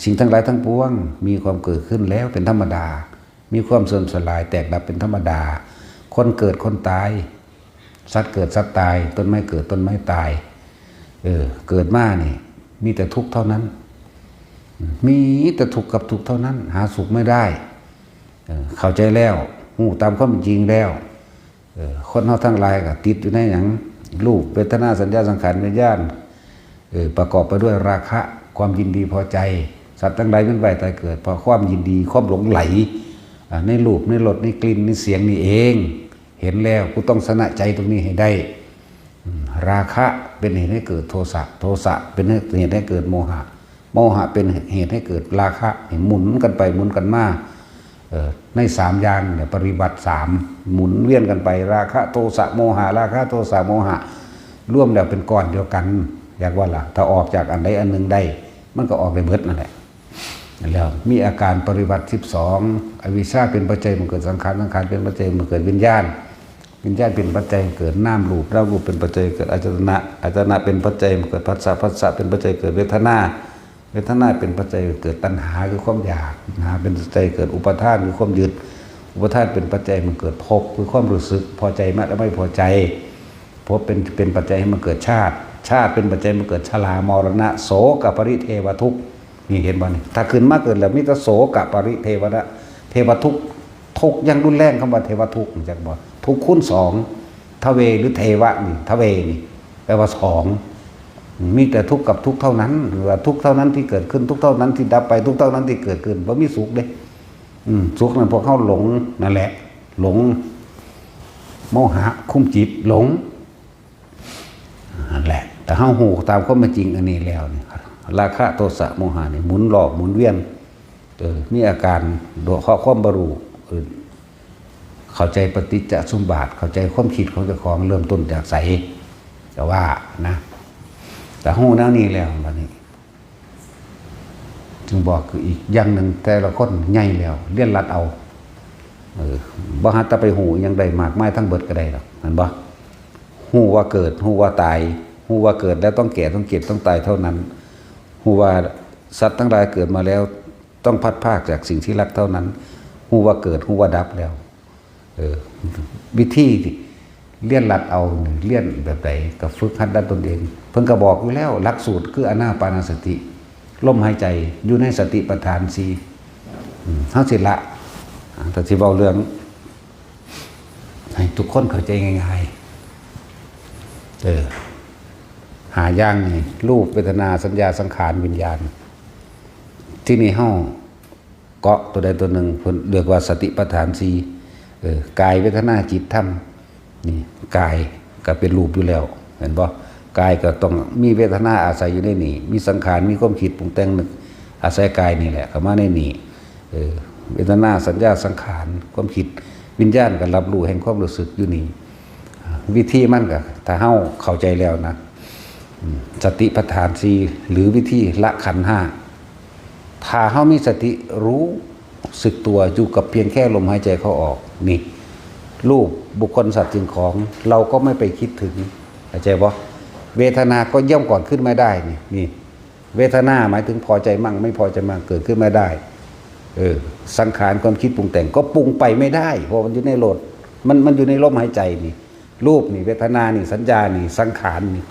สิ่งทั้งหลายทั้งปวงมีความเกิดขึ้นแล้วเป็นธรรมดามีความเสื่อมสลายแตกดับเป็นธรรมดาคนเกิดคนตายสัตว์เกิดสัตว์ตายต้นไม้เกิดต้นไม้ตายเกิดมานี่มีแต่ทุกข์เท่านั้นมีแต่ทุกข์กับทุกข์เท่านั้นหาสุขไม่ได้เข้าใจแล้วหูตามความจริงแล้วคนเราทั้งหลายก็ติดอยู่ในหยังรูปเวทนาสัญญาสังขารวิญญาณประกอบไปด้วยราคะความยินดีพอใจสัตว์ทั้งหลายเป็นไปตายเกิดเพราะความยินดีความหลงไหลในรูปในรสในกลิ่นในเสียงนี่เองเห็นแล้วกูต้องชนะใจตรงนี้ให้ได้ราคะเป็นเหตุให้เกิดโทสะโทสะเป็นเหตุให้เกิดโมหะโมหะเป็นเหตุให้เกิดราคะหมุนกันไปหมุนกันมาในสามอย่างเนี่ยปริบัติสามหมุนเวียนกันไปราคะโทสะโมหะราคะโทสะโมหะร่วมแล้วเป็นก้อนเดียวกันอยากว่าล่ะถ้าออกจากอันใดอันหนึ่งได้มันก็ออกได้เบิดนั่นแหละแล้วมีอาการปริบัติ12อวิชชาเป็นปัจจัยมันเกิดสังขารสังขารเป็นปัจจัยมันเกิดวิญญาณวิญญาณเป็นปัจจัยเกิดนามรูปนามรูปเป็นปัจจัยเกิดอายตนะอายตนะเป็นปัจจัยเกิดผัสสะผัสสะเป็นปัจจัยเกิดเวทนาเวทนาเป็นปัจจัยเกิดตัณหาคือความอยากนะเป็นปัจจัยเกิดอุปทานคือความยึดอุปทานเป็นปัจจัยมันเกิดภพคือความรู้สึกพอใจมากและไม่พอใจภพเป็นปัจจัยให้มันเกิดชาติเป็นปัจจัยมันเกิดชรามรณะโสกปริเทวทุกข์นี่เห็นบ่นี่ถ้าขึ้นมาเกิดแล้วมีแต่โสกปริเทวะเทวทุกข์ทุกข์ยังรุนแรงคำว่าเทวทุกข์จักบ่ทุกข์คูณ2ทเวหรือเทวะนี่ทเวนี่แปลว่า2มีแต่ทุกข์กับทุกข์เท่านั้นหรือว่าทุกข์เท่านั้นที่เกิดขึ้นทุกข์เท่านั้นที่ดับไปทุกข์เท่านั้นที่เกิดขึ้นบ่มีสุขเด้สุขนั้นพวกเขาหลงนั่นแหละหลงโมหะคุ้มจิตหลงนั่นแหละแต่เฮาหูตามความเป็นจริงอันนี้แล้วนี่ราคะโทสะโมหะนี่หมุนหลอกหมุนเวียนมีอาการโดยข้อความบรูเข้าใจปฏิจจสมุปบาทเข้าใจความคิดของเจ้าของเริ่มต้นจากใสแต่ว่านะแต่หูแนวนี้แล้วบัดนี้จึงบอกคืออีกอย่างหนึ่งแต่ละคนใหญ่แล้วเรียนรัดเอาบ่ฮัดแต่ไปหูยังได้มากมายทั้งเบิดก็ได้หรอกเห็นบ่หูว่าเกิดหูว่าตายหูว่าเกิดแล้วต้องแก่ต้องเก็บต้องตายเท่านั้นหูว่าสัตว์ทั้งหลายเกิดมาแล้วต้องพัดพรากจากสิ่งที่รักเท่านั้นหูว่าเกิดหูว่าดับแล้ววิธีเลี่ยนรัดเอาเลี่ยนแบบไหนกับฝึกหัดด้านตนเองเพิ่งก็บอกอยู่แล้วหลักสูตรคืออานาปานสติลมหายใจอยู่ในสติปัฏฐาน4ทั้งสิ้นละแต่ที่เบาเรื่องให้ทุกคนเข้าใจง่ายๆหาย่างนี่รูปเวทนาสัญญาสังขารวิญญาณที่นี่เฮาเกาะตัวใดตัวหนึ่งเพิ่นเรียกว่าสติปัฏฐาน4กายเวทนาจิตธรรมนี่กายก็เป็นรูปอยู่แล้วเห็นบ่กายก็ต้องมีเวทนาอาศัยอยู่ในนี่มีสังขารมีความคิดปรุงแต่งนึกอาศัยกายนี่แหละเข้ามาในนี่เวทนาสัญญาสังขารความคิดวิญญาณก็รับรู้แห่งความรู้สึกอยู่นี่วิธีมันก็ถ้าเฮาเข้าใจแล้วนะสติปัฏฐาน4หรือวิธีละขันธ์5ถ้าเฮามีสติรู้สึกตัวอยู่กับเพียงแค่ลมหายใจเข้าออกนี่รูปบุคคลสัตว์สิ่งของเราก็ไม่ไปคิดถึงเข้าใจบ่เวทนาก็ย่อมก่อนขึ้นไม่ได้นี่ เวทนาหมายถึงพอใจมั่งไม่พอใจมั่งเกิดขึ้นไม่ได้สังขารความคิดปรุงแต่งก็ปรุงไปไม่ได้เพราะมันอยู่ในโลดมันอยู่ในลมหายใจนี่รูปนี่เวทนานี่สัญญานี่สังขารนี่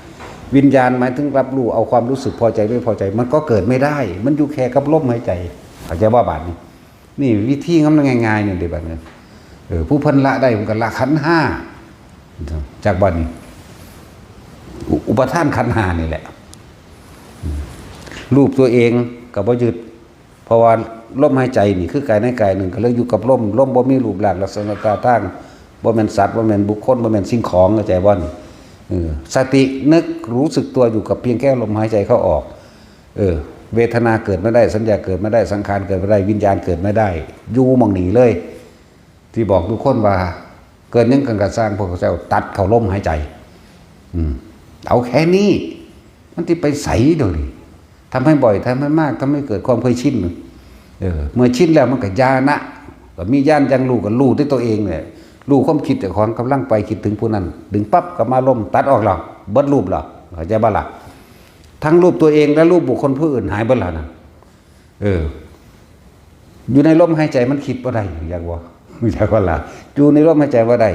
วิญญาณหมายถึงรับรู้เอาความรู้สึกพอใจไม่พอใจมันก็เกิดไม่ได้มันอยู่แค่กับลมหายใจเข้าใจว่าบาดนี่วิธีทำง่ายๆเนี่ยเดี๋ยวแบบนี้ผู้เพิ่นละได้ผมก็ละขันธ์ห้าจากบ้านนี้อุปทานขันธ์ห้านี่แหละรูปตัวเองกับบ่ยึดเพราะว่าลมหายใจนี่คือกายในกายหนึ่งก็เลยอยู่กับลมบ่มีรูปร่างลักษณะท่าทางบ่แม่นสัตว์บ่แม่นบุคคลบ่แม่นสิ่งของเข้าใจบ่สตินึกรู้สึกตัวอยู่กับเพียงแค่ลมหายใจเข้าออกเวทนาเกิดไม่ได้สัญญาเกิดไม่ได้สังขารเกิดไม่ได้วิญญาณเกิดไม่ได้อยู่มองหนีเลยที่บอกทุกคนว่าเกิดยังกันกระสร้างพวกเจ้าตัดเข้าลมหายใจเอาแค่นี้มันที่ไปใสเดี๋ยวนี้ทำให้บ่อยทำให้มากทำให้เกิดความเคยชินเมื่อชินแล้วมันก็ญาณะก็มีญาณยังรู้กับรู้ด้วยตัวเองเนี่ยรู้ความคิดแต่ของกำลังไปคิดถึงผู้นั้นดึงปั๊บก็มาลมตัดออกหรอเบิดรูปหรอเข้าใจบ้าล่ะทั้งรูปตัวเองและรูปบุคคลผู้อื่นหายเบิดแล้วนะอยู่ในลมหายใจมันคิดว่าได้อยากว่าไม่ใช่ว่าล่ะอยู่ในลมหายใจว่าได้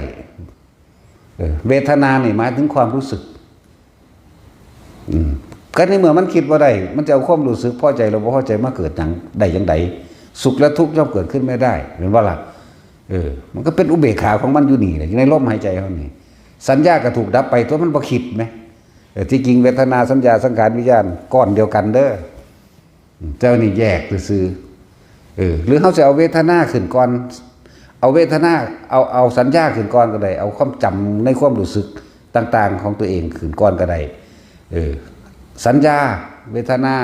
เวทนาเนี่ยหมายถึงความรู้สึกก็ในเมื่อมันคิดว่าได้มันจะเอาความรู้สึกพอใจเราพอใจมาเกิดอย่างใดอย่างใดสุขและทุกข์ย่อมเกิดขึ้นไม่ได้เห็นว่าล่ะมันก็เป็นอุเบกขาของมันอยู่นี่แหละอยู่ในลมหายใจเขานี่สัญญาก็ถูกดับไปตัวมันบ่คิดไหมที่จริงเวทนาสัญญาสังขารวิญญาณก้อนเดียวกันเด้อเจ้านี่แยกซื่อหรือเขาจะเอาเวทนาขึ้นก่อนเอาเวทนาเอาสัญญาขึ้นก่อนก็ได้เอาความจำในความรู้สึกต่างๆของตัวเองขึ้นก่อนก็ได้สัญญาเวทนา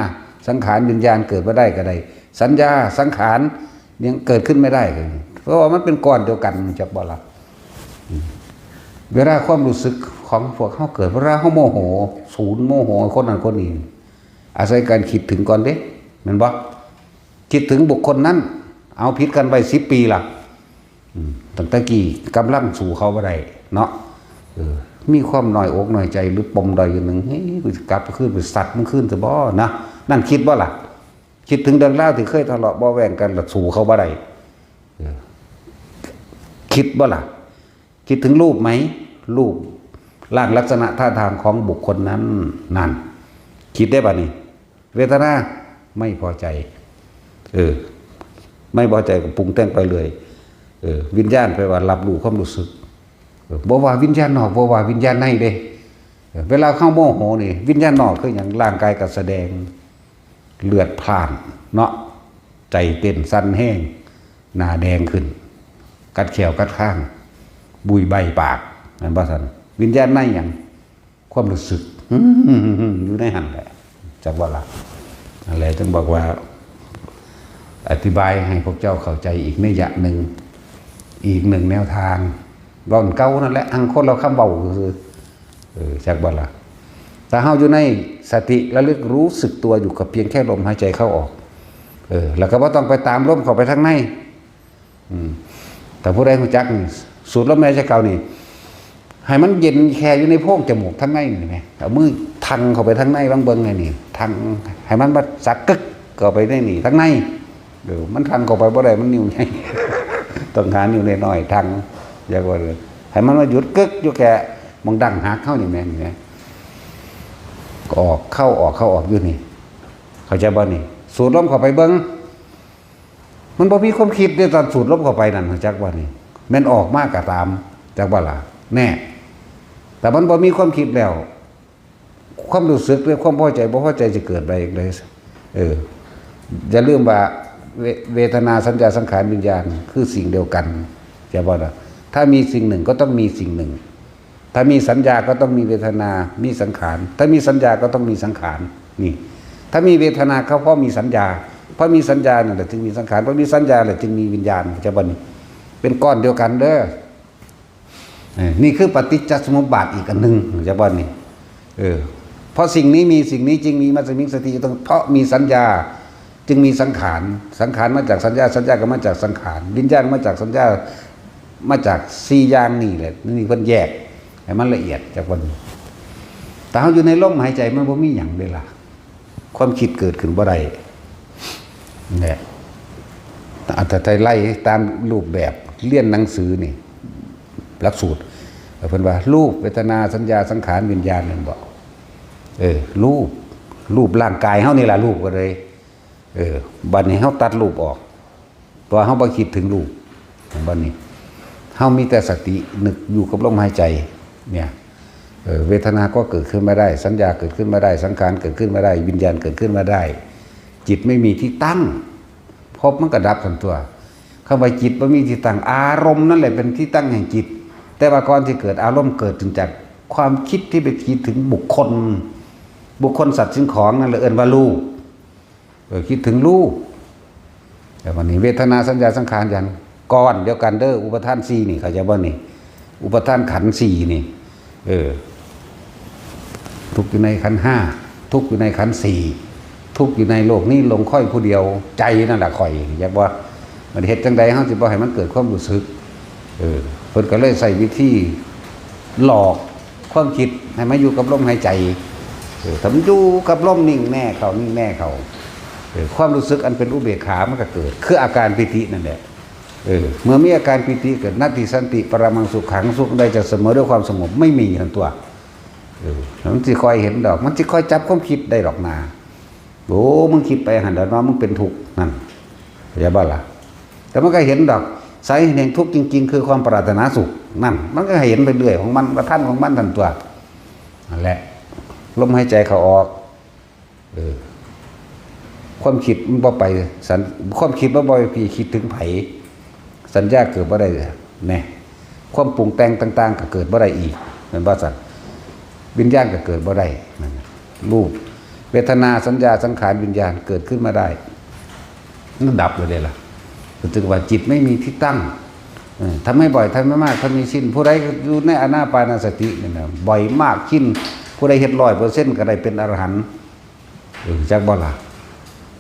สังขารวิญญาณเกิดมาได้ก็ได้สัญญาสังขารยังเกิดขึ้นไม่ได้เลยเพราะว่ามันเป็นก้อนเดียวกันจากบ่ละเวลาความรู้สึกของพวกเขาเกิดเวลาเขาโมโหศูนย์โมโหคนนั้นคนนี้อาศัยการคิดถึงก่อนเด้แม่นบ่คิดถึงบุคคลนั้นเอาพิษกันไป10 ปีล่ะตั้งแต่กี่กำลังสู่เขาบ่ได้เนาะมีความน้อยอกน้อยใจหรือปมใดอย่างหนึ่งเฮ้ยกูจะกลับไปขึ้นไปสัตว์มันขึ้นจะบ่นะนั่นคิดบ่ล่ะคิดถึงเรื่องราวที่เคยทะเลาะบ่แว้งกันแล้วสู่เขาบ่ได้คิดบ่ล่ะคิดถึงรูปไหมรูปร่างลักษณะท่าทางของบุคคลนั้นนั่นคิดได้ป่ะนี่เวทนาไม่พอใจไม่พอใจก็ปรุงแต่งไปเลยวิญญาณไปว่ารับรู้ความรู้สึกบ่ว่าวิญญาณนอกบ่ว่าวิญญาณในเด้เวลาเข้าโมโหนี่วิญญาณนอกคืออย่างร่างกายก็แสดงเลือดพล่านเนาะใจเต้นสั่นแห้งหน้าแดงขึ้นกัดแขวกัดข้างบุยใบปากนั่นบ่ซั่นวิญญาณในอย่างความรู้สึกอยู่ในหันแหละจักว่าล่ะอะไรจึงบอกว่าอธิบายให้พวกเจ้าเข้าใจอีกนัยยะหนึ่งอีกหนึ่งแนวทางร่อนเก่านั่นแหละอังคนเราคำเบาคือจากบ่ล่ะแต่เฮาอยู่ในสติระลึกรู้สึกตัวอยู่กับเพียงแค่ลมหายใจเข้าออกแล้วก็บ่ต้องไปตามลมเข้าไปทางในแต่ผู้ใดรู้จักสูดลมหายใจเข้านี่ให้มันเย็นแค่อยู่ในโพรงจมูกทางในนี่แหมเอามือทังเข้าไปทางในบางเบิ่งไงนี่ทังให้มันบ่สักกึกเข้าไปในนี่ทางในมันทังเข้าไปบ่ได้มันนิ้วใหญ่ต้องหานิ้วน้อยๆทังอยากว่าเลยให้มันมาหยุดกึกอยู่แค่มองดังหักเข้านี่แม่นี่นะก็ออกเข้าออกอยู่นี่เข้าใจบ่นี่สูดลมเข้าไปเบิ่งมันบ่มีความคิดในตอนสูดลมเข้าไปนั่นเข้าใจบ่นี่แม่นออกมากก็ตามจักบ่ล่ะแน่แต่มันบ่มีความคิดแล้วความรู้สึกหรือความพอใจบ่พอใจจะเกิดไปเองเลยอย่าลืมว่าเวทนาสัญญาสังขารวิญญาณคือสิ่งเดียวกันจะบอกนะถ้ามีสิ่งหนึ่งก็ต้องมีสิ่งหนึ่งถ้ามีสัญญาก็ต้องมีเวทนามีสังขารถ้ามีสัญญาก็ต้องมีสังขารนี่ถ้ามีเวทนาเขาเพราะมีสัญญาเพราะมีสัญญาเนี่ยแหละจึงมีสังขารเพราะมีสัญญาแหละจึงมีวิญญาณจะบอกนี่เป็นก้อนเดียวกันเด้อนี่คือปฏิจจสมุปบาทอีกอันหนึ่งจะบอกนี่เพราะสิ่งนี้มีสิ่งนี้จึงมีมัสมิงสติต้องเพราะมีสัญญาจึงมีสังขารสังขารมาจากสัญญาสัญญาก็มาจากสังขารวิญญาณมาจากสัญญามาจาก4อย่างนี่แหละนี่เพิ่นแยกให้มันละเอียดจากวันแต่เฮาอยู่ในลมหายใจมันบ่มีหยังเลยล่ะ ความคิดเกิดขึ้นบ่ได้เนี่ยอัตถไล่ตามรูปแบบเรียนหนังสือนี่หลักสูตรเพิ่นว่ารูปเวทนาสัญญาสังขารวิญญาณนั่นบ่รูปร่างกายเฮานี่ล่ะรูปก็เลยบัดนี้เฮาตัดรูปออกตัวเฮาบ่คิดถึงรูปบัดนี้เฮามีแต่สตินึกอยู่กับลมหายใจเนี่ยเวทนาก็เกิดขึ้นมาได้สัญญาเกิดขึ้นมาได้สังขารเกิดขึ้นมาได้วิญญาณเกิดขึ้นมาได้จิตไม่มีที่ตั้งพบมันก็ดับทันตัวคำว่าจิตบ่มีที่ตั้งอารมณ์นั่นแหละเป็นที่ตั้งแห่งจิตแต่ว่าก่อนที่เกิดอารมณ์เกิดถึงจากความคิดที่ไปคิดถึงบุคคลสัตว์สิ่งของนั่นแหละเอิ้นว่ารูปคิดถึงรูปแต่วันนี้เวทนาสัญญาสังขารอย่างก้อนเดียวกันเด้ออุปทาน4นี่เขาจะว่านี่อุปทานขันธ์4นี่ทุกข์อยู่ในขันธ์5ทุกข์อยู่ในขันธ์4ทุกข์อยู่ในโลกนี้ลงค่อยผู้เดียวใจนั่นแหละค่อยอยากว่ามันเฮ็ดจังใดเฮาสิบ่ให้มันเกิดความรู้สึกเพิ่นก็เลยใส่วิธีหลอกความคิดให้มาอยู่กับลมหายใจถ้ามันอยู่กับลมนิ่งแน่เขานิ่งแน่เขาความรู้สึกอันเป็นอุเบกขามันก็เกิดคืออาการปิตินั่นแหละเมื่อมีอาการปิติเกิดนัตติสันติปรมังสุขขังสุขใดจะเสมอด้วยความสงบไม่มีทั้งตัวมันสิคอยเห็นดอกมันสิคอยจับความคิดได้ดอกนาโอ้มึงคิดไปหันเดี๋ยวน้องมึงเป็นทุกข์นั่นอย่าบ้าล่ะแต่มันก็เห็นดอกสาเหตุแห่งทุกข์จริงๆคือความปรารถนาสุขนั่นมันก็เห็นไปเรื่อยของมันประท่านของมันทันตัวนั่นแหละลมหายใจเขาออกความคิดมันบ่ไปความคิดบ่บ่ไปคิดถึงไผสัญญาเกิดบ่ได้แน่ความปรุงแต่งต่างๆก็เกิดบ่ได้อีกเหมือนว่าสัตว์วิญญาณก็เกิดบ่ได้รูปเวทนาสัญญาสังขารวิญญาณเกิดขึ้นมาได้นั่นดับเลยล่ะถึงว่าจิตไม่มีที่ตั้งทำให้บ่อยทำไม่มากทำมีชิ้นผู้ใดอยู่ในอานาปานสตินี่นะบ่อยมากชิ้นผู้ใดเฮ็ด100%ก็ได้เป็นอรหันต์จักบ่ล่ะ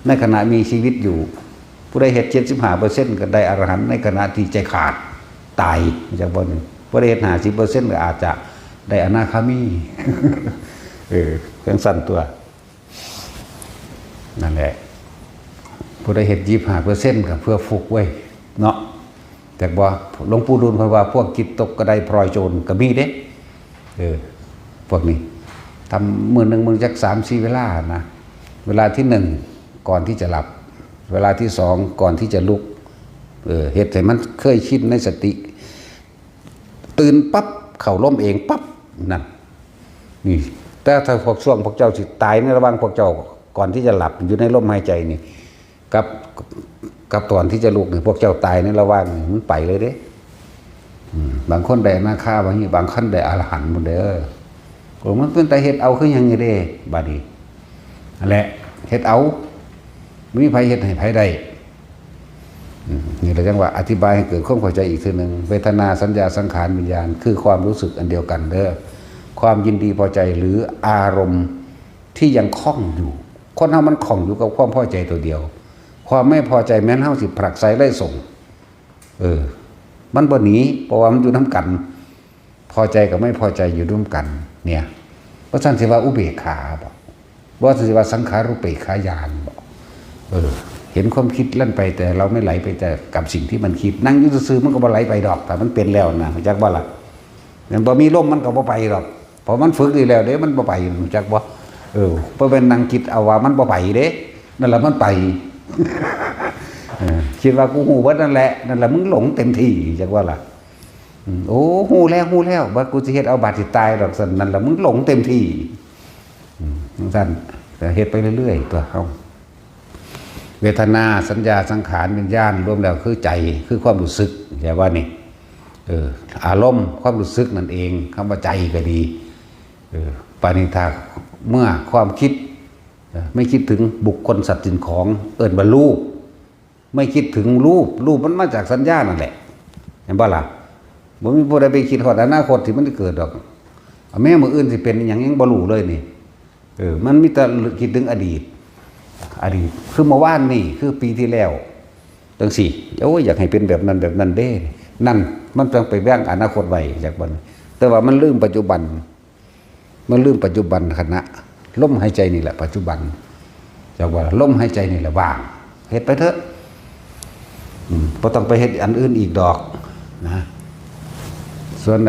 ในขณะมีชีวิตอยู่ผู้ใดเฮ็ด75%ก็ได้อรหันต์ในขณะที่ใจขาดตายจักบ่นึงผู้ใดเฮ็ด50%ก็อาจจะได้อนาคามีจังสั่นตัวนั่นแหละผู้ใดเฮ็ด25%ก็เพื่อฟุกไว้เนาะแต่ว่าหลวงปู่ดูลเพิ่นว่าพวกจิตตกกระไดพลอยโจรก็มีเด้พวกนี้ทำมื้อนึงมึงจัก 3-4 เวลานะเวลาที่1ก่อนที่จะหลับเวลาที่2ก่อนที่จะลุกเฮ็ดให้มันเคยชินในสติตื่นปั๊บเข้าล้มเองปั๊บนั่นนี่แต่ถ้าพวกช่วงพวกเจ้าสิตายในระหว่างพวกเจ้าก่อนที่จะหลับอยู่ในลมหายใจนี่กับตอนที่จะลุกนี่พวกเจ้าตายในระหว่างนี่มันไปเลยเด้บางคนได้นาคาบางทีบางคนได้อรหันต์หมดเด้อมันเป็นแต่เฮ็ดเอาคือหยังนี่เด้บัดนี้นั่นแหละเฮ็ดเอาไม่มีไผเฮ็ดให้ไผได้นี่แหละจังว่าอธิบายให้เกิดความเข้าใจอีกทีนึงเวทนาสัญญาสังขารวิญญาณคือความรู้สึกอันเดียวกันเด้อความยินดีพอใจหรืออารมณ์ที่ยังคล้องอยู่คนเฮามันคล้องอยู่กับความพอใจตัวเดียวความไม่พอใจแม้นเฮาสิผลักไสไล่ส่งมันบ่หนีเพราะว่ามันอยู่นำกันพอใจกับไม่พอใจอยู่ร่วมกันเนี่ยเพราะฉะนั้นสิว่าอุเบกขาบ่ว่าสิว่าสังขารุปเปกขายานบ่เห็นความคิดลั่นไปแต่เราไม่ไหลไปแต่กับสิ่งที่มันคิดนั่งอยู่ซื่อๆมันก็บ่ไหลไปดอกแต่มันเป็นแล้วนะจักบ่ล่ะอย่างบ่มีลมมันก็บ่ไปดอกเพราะมันฝึกอยู่แล้วเด้มันบ่ไปจักบ่เพราะเป็นนั่งคิดเอาว่ามันบ่ไปเด้นั่นแหละมันไปคิดว่ากูฮู้เบิดนั่นแหละนั่นแหละมึงหลงเต็มที่จักว่าล่ะโอ้ฮู้แล้วว่ากูสิเฮ็ดเอาบาดสิตายดอกซั่นนั่นแหละมึงหลงเต็มที่ซั่นแต่เฮ็ดไปเรื่อยๆตัวเฮาเวทนาสัญญาสังขารวิญญาณรวมแล้วคือใจคือความรู้สึกอย่าว่านี่อารมณ์ความรู้สึกนั่นเองคำว่าใจก็ดีปานิธาเมื่อความคิดไม่คิดถึงบุคคลสัตว์สิ่งของเอิ้นว่ารูปไม่คิดถึงรูปมันมาจากสัญญานั่นแหละเห็นบ่ล่ะบ่มีผู้ใดไปคิดฮอดอนาคตที่มันจะเกิดดอกแม้มื้ออื่นสิเป็นหยังบ่รู้เลยนี่มันมีแต่คิดถึงอดีตคือเมื่อวานนี่คือปีที่แล้วจังซี่โอ้ยอยากให้เป็นแบบนั้นเด้นั่นมันต้องไปแบ่งอนาคตไว้จากบัดแต่ว่ามันลืมปัจจุบันขณะลมหายใจนี่แหละปัจจุบัน จากว่าลมหายใจนี่แหละว่างเฮ็ดไปเถอะบ่ต้องไปเฮ็ดอันอื่นอีกดอกนะส่วน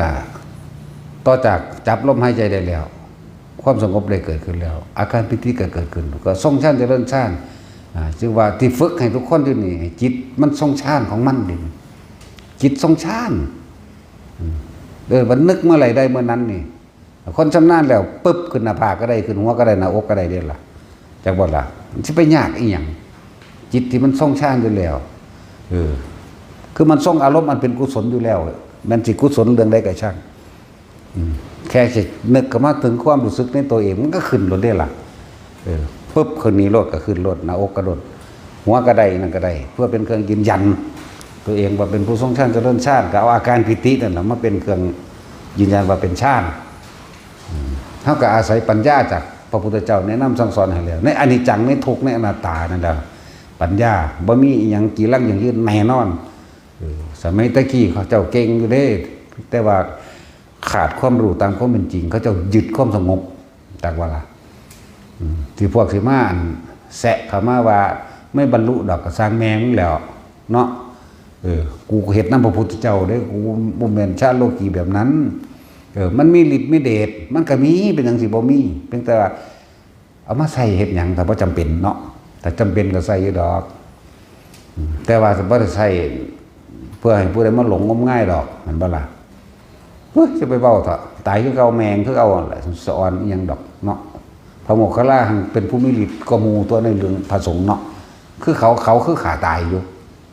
ต่อจากจับลมหายใจได้แล้วความสงบได้เกิดขึ้นแล้วอาการปิติก็เกิดขึ้นก็ทรงฌานเจริญฌานจึงว่าที่ฝึกให้ทุกคนอยู่นี่จิตมันทรงฌานของมันดิจิตทรงฌานมันนึกเมื่อไหร่ได้เมื่อนั้นนี่คนชำนาญแล้วปึ๊บขึ้นหน้าผากก็ได้ขึ้นหัวก็ได้หน้าอกก็ได้เด้ล่ะจากบ่ล่ะมันสิไปยากอีหยังจิตที่มันทรงฌานอยู่แล้วคือมันทรงอารมณ์มันเป็นกุศลอยู่แล้วมันสิกุศลเรื่องใดก็ช่างแค่จะนึกก็มาถึงความรู้สึกในตัวเองมันก็ขึ้นรถได้ล่ะปึ๊บคืนนี้รถก็ขึ้นรถหน้าอกก็รถหัวก็ได้นั่นก็ได้เพื่อเป็นเครื่องยืนยันตัวเองว่าเป็นผู้ทรงฌานเจริญฌานก็เอาอาการปิตินั่นแหละมาเป็นเครื่องยืนยันว่าเป็นฌานเท่ากับอาศัยปัญญาจากพระพุทธเจ้าแนะนำสั่งสอนให้แล้วในอนิจจังในทุกข์ในอนัตตานั่นแหละปัญญาบ่มีอีหยังกี่ลังอย่างยืนแน่นอนสมัยตะกี้เขาเจ้าเก่งอยู่เด้แต่ว่าขาดความรู้ตามความเป็นจริงเขาเจ้ายึดความสงบจากว่าล่ะที่พวกสิมาแสะเขามาว่าไม่บรรลุดอกก็สร้างแมงแล้วเนาะกูเฮ็ดนำพระพุทธเจ้าเด้กูบ่แม่นชาติโลกีแบบนั้นมันมีฤทธิ์มีเดชมันก็มีเป็นจังสิบ่มีเพียงแต่ว่าเอามาใส่เฮ็ดหยังถ้าบ่จำเป็นเนาะถ้าจำเป็นก็ใส่อยู่ดอกแต่ว่าบ่ได้ใส่เพื่อให้ผู้ใดมาหลงงมง่ายดอกมันบ่ล่ะเฮ้ยจะไปเว้าเถอะตายคือเก่าแมงคือเอาแหละสอนอีหยังดอกเนาะพระโมคคัลลาเป็นผู้มีฤทธิ์ก็หมู่ตัวในเรื่องพระสงฆ์เนาะคือเขาคือขาตายอยู่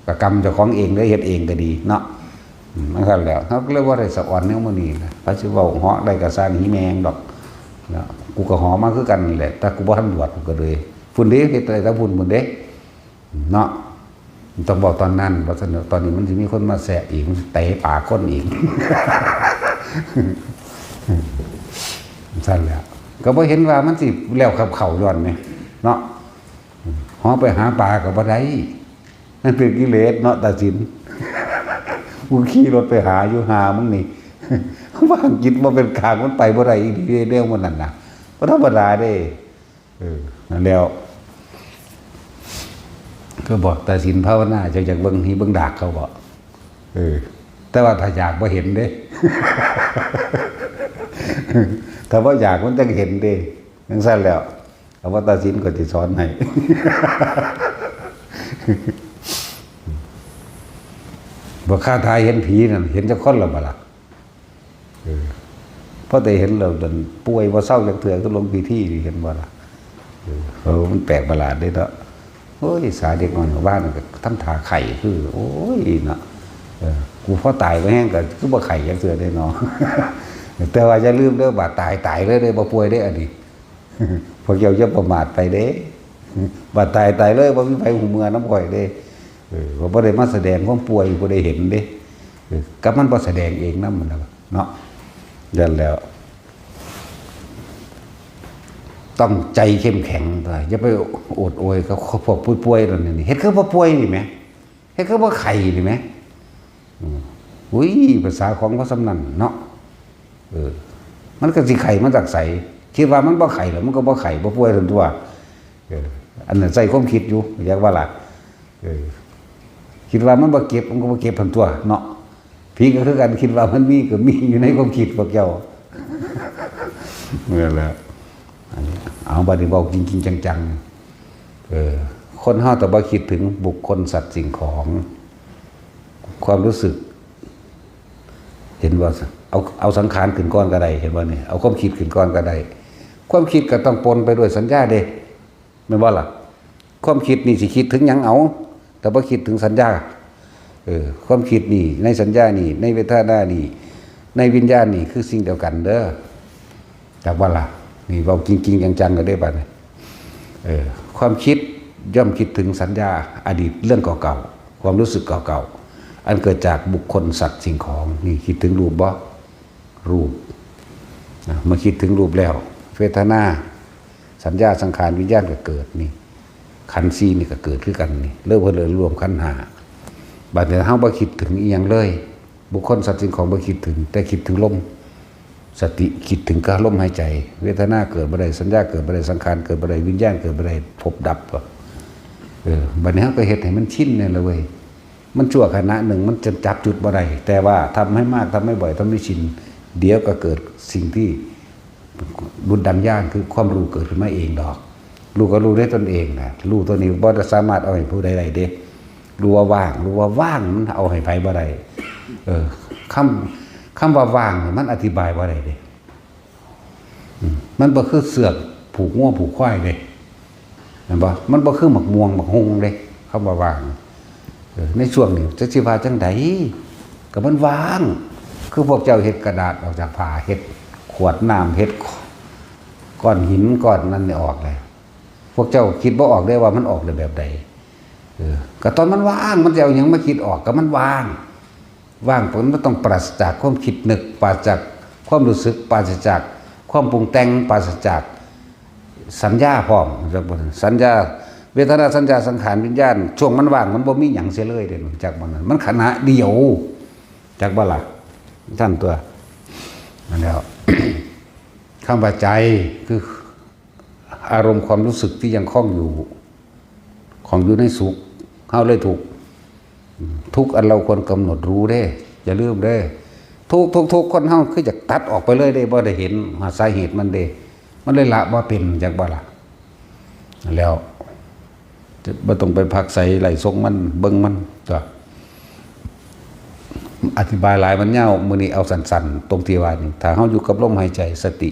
กับกรรมเจ้าของเองได้เฮ็ดเองก็ดีเนาะมันก็แล้วเขาก็เรียกว่าได้สะอ่อนแนวมื้อนี้นะพระสิเว้าเหาะได้ก็สร้างหิแมงดอกเนาะกูก็หอมาคือกันนี่แหละแต่กูบ่ทันบวชกูก็เลยฝุ่นเด้เฮ็ดอะไรแต่ฝุ่นเด้เนาะต้องบอกตอนนั้นเพราะฉะนั้นตอนนี้มันสิมีคนมาแสะอีกมันเตะปากคนอีกสั่นแล้วก็บ่เห็นว่ามันสิแล้วกับเขาย้อนไหมเนาะหอไปหาปลาก็บ่ได้นั่นเป็นกิเลสเนาะตัดสินกูขี่รถไปหาอยู่หามึงนี่ว่างจิตบ่เป็นกลางมันไปบ่ได้อีกทีเดียวมันนั่นน่ะบ่ธรรมดาเด้นั่นแล้วก็บอกตัดสินภาวนาจากเบิ่งนี้เบิ่งดากเขาบ่แต่ว่าถ้าอยากบ่เห็นเด้ ถ้าว่าอยากมันจะเห็นเด้จังซั่นแล้วเอาว่าตัดสินก็สิสอนให้ บ่ค่าทายเห็นผีนั่นเห็นจักคนละบ่ล่ะเพราะแต่เห็นแล้วดันป่วยบ่เศร้าจักเทื่อก็ลงพิธีเห็นบ่ล่ะมันแปลกประหลาดเด้เนาะโอ้ยสาเด็กน้อยบ้านก็ทำท่าไข่คือโอ้ยเนาะกูพอตายไปแห้งก็คือบ่ไข่จักเทื่อได้เนาะ แต่ว่าอย่าลืมเด้อบาดตายเลยเด้บ่ป่วยเด้อันนี้ พวกเจ้าอย่าประมาทไปเด้บาดตายเลยบ่มีไผหูเมื่อน้ำข่อยเด้ว่าบ่ได้มาแสดงความป่วยบ่ได้เห็นเด้กับมันบ่แสดงเองนำมันเนาะดังแล้วต้องใจเข้มแข็งตัวอย่าไปโอดโอยกับพวกผู้ป่วยนั่นนี่เฮ็ดคือบ่ป่วยนี่แหมเฮ็ดคือบ่ไข้นี่แหมอุ้ยภาษาของพระสำนันเนาะมันก็สิไข่มาจากไสคิดว่ามันบ่ไข่แล้วมันก็บ่ไข่บ่ป่วยทั้งตัวอันนั้นใส่ความคิดอยู่อยากว่าล่ะคิดว่ามันบ่เก็บมันก็บ่เก็บทั้งตัวเนาะผีก็คือกันคิดว่ามันมีก็มีอยู่ในความคิดพวกเจ้านั่นแหละเอาบัดนี้บอกจริงๆจังๆคนเฮาแต่บ่คิดถึงบุคคลสัตว์สิ่งของความรู้สึกเห็นว่าเอาสังขารขึ้นก้อนก็ได้เห็นว่านี่เอาความคิดขึ้นก้อนก็ได้ความคิดก็ต้องปนไปด้วยสัญญาเด้แม่นบ่ล่ะความคิดนี่สิคิดถึงหยังเอาแต่บ่คิดถึงสัญญาความคิดนี่ในสัญญานี่ในเวทนานี่ในวิญญาณนี่คือสิ่งเดียวกันเด้อจากว่าล่ะนี่เว้าจริงๆจังๆก็ได้บัดนี้ความคิดย่อมคิดถึงสัญญาอดีตเรื่องเก่าๆความรู้สึกเก่าๆอันเกิดจากบุคคลสัตว์สิ่งของนี่คิดถึงรูปบ่รูปเมื่อคิดถึงรูปแล้วเวทนาสัญญาสังขารวิญญาณก็เกิดนี่ขันธ์4นี่ก็เกิดคือกันนี่เริ่มเลยรวมขันธ์5บัดนี้เฮาบ่คิดถึงอีหยังเลยบุคคลสัตว์สิ่งของบ่คิดถึงแต่คิดถึงลม สติคิดถึงการลมหายใจเวทนาเกิดบ่ได้สัญญาเกิดบ่ได้สังขารเกิดบ่ได้วิญญาณเกิดบ่ได้พบดับบัดนี้เราก็เฮ็ดให้มันชินเนี่ยละเว้ยมันชั่วขณะหนึ่งมันจะจับจุดบ่ได้แต่ว่าทำให้มากทำให้บ่อยทำให้ชินเดี๋ยวก็เกิดสิ่งที่บุญดังย่างคือความรู้เกิดขึ้นมาเองดอกรู้ก็รู้ได้ตนเองนะรู้ตัวนี้บ่ได้สามารถเอาให้ผู้ใดๆเด้รู้ว่าว่างมันเอาให้ไผบ่ได้คำว่าว่างมันอธิบายว่าอะไรเด้มันบ่คือเสือกผูกง่วผูกควายเด้เห็นบ่มันบ่คือหมักม่วงหมักฮงเด้คำว่าว่างในช่วงนี้จะสิว่าจังไดก็มันว่างคือพวกเจ้าเฮ็ดกระดาษออกจากผ้าเฮ็ดขวดน้ำเฮ็ดก้อนหินก้อนนั้นนี่ออกเลยพวกเจ้าคิดบ่ออกได้ว่ามันออกได้แบบใดก็ตอนมันว่างมันจะเอาหยังมาคิดออกก็มันว่างผลมันต้องปราศจากความคิดนึกปราศจากความรู้สึกปราศจากความปรุงแต่งปราศจากสัญญาพร้อมสัญญาเวทนาสัญญาสังขารวิญญาณช่วงมันว่างมันบ่มีหยังเสียเลยเด้จากมันนั้นมันขณะเดียวจากบ่ล่ะท่านตัวนั่นแล้ว คำว่าใจคืออารมณ์ความรู้สึกที่ยังคล้องอยู่ในสุขเฮาเลยทุกอันเราควรกำหนดรู้เด้อย่าลืมเด้ทุกคนเฮาคือจะตัดออกไปเลยเด้บ่ได้เห็นสาเหตุมันเด้มันเลยละบ่เป็นจากบ่ล่ะแล้วจะบ่ต้องไปพักใส่ไหลทรงมันเบิ่งมันจ้ะอธิบายหลายมันยาวมื้อนี้เอาสั้นๆตรงที่ว่านี่ถ้าเฮาอยู่กับลมหายใจสติ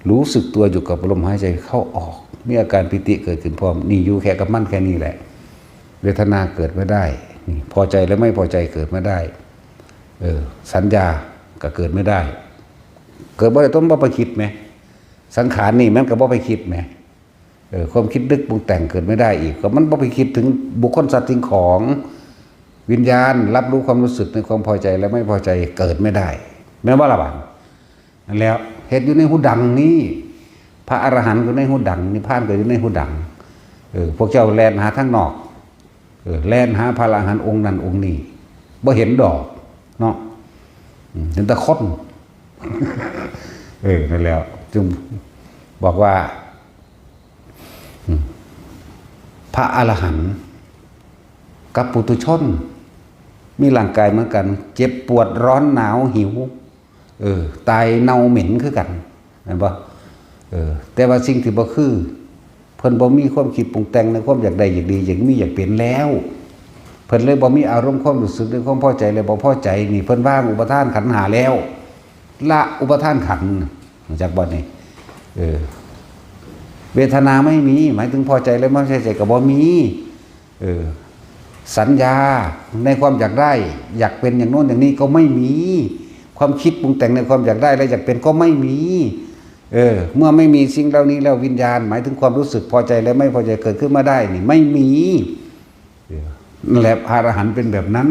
รู้สึกตัวอยู่กับลมหายใจเข้าออกมีอาการปิติเกิดขึ้นพร้อมนี่อยู่แค่กับมันแค่นี้แหละเวทนาเกิดไม่ได้นี่พอใจและไม่พอใจเกิดไม่ได้สัญญาก็เกิดไม่ได้เกิดบ่ได้ต้องบ่ไปคิดไหมสังขารนี่มันก็บ่ไปคิดไหมความคิดนึกปรุงแต่งเกิดไม่ได้อีกก็มันบ่ไปคิดถึงบุคคลสัตว์สิ่งของวิญญาณรับรู้ความรู้สึกในความพอใจและไม่พอใจเกิดไม่ได้แม้ว่าละบังนั่นแล้วเหตุอยู่ในหูดังนี้พระอรหันต์อยู่ในหูดังนิพพานก็อยู่ในหูดังพวกเจ้าแล่นหาทางนอกแล่นหาพระอรหันต์องค์นั้นองค์นี้บ่เห็นดอกเนาะเห็นแต่คนนั่นแล้วจึงบอกว่าพระอรหันต์กับปุถุชนมีร่างกายเหมือนกันเจ็บปวดร้อนหนาวหิวตายเน่าเหม็นคือกันเห็นปะแต่ว่าสิ่งที่บ่คือเพิ่นบ่มีความคิดปรุงแต่งในความอยากได้อยากดีอยากมีอยากเปลี่ยนแล้วเพิ่นเลยบ่มีอารมณ์ความรู้สึกในความพอใจเลยบ่พอใจนี่เพิ่นว่างอุปทานขันธ์หาแล้วละอุปทานขันธ์จากบ่นี่เวทนาไม่มีหมายถึงพอใจและไม่พอใจก็บ่มีสัญญาในความอยากได้อยากเป็นอย่างโน้นอย่างนี้ก็ไม่มีความคิดปรุงแต่งในความอยากได้และอยากเป็นก็ไม่มีเมื่อไม่มีสิ่งเหล่านี้แล้ววิญญาณหมายถึงความรู้สึกพอใจและไม่พอใจเกิดขึ้นมาได้นี่ไม่มีนั่นแหละพระอรหันต์เป็นแบบนั้น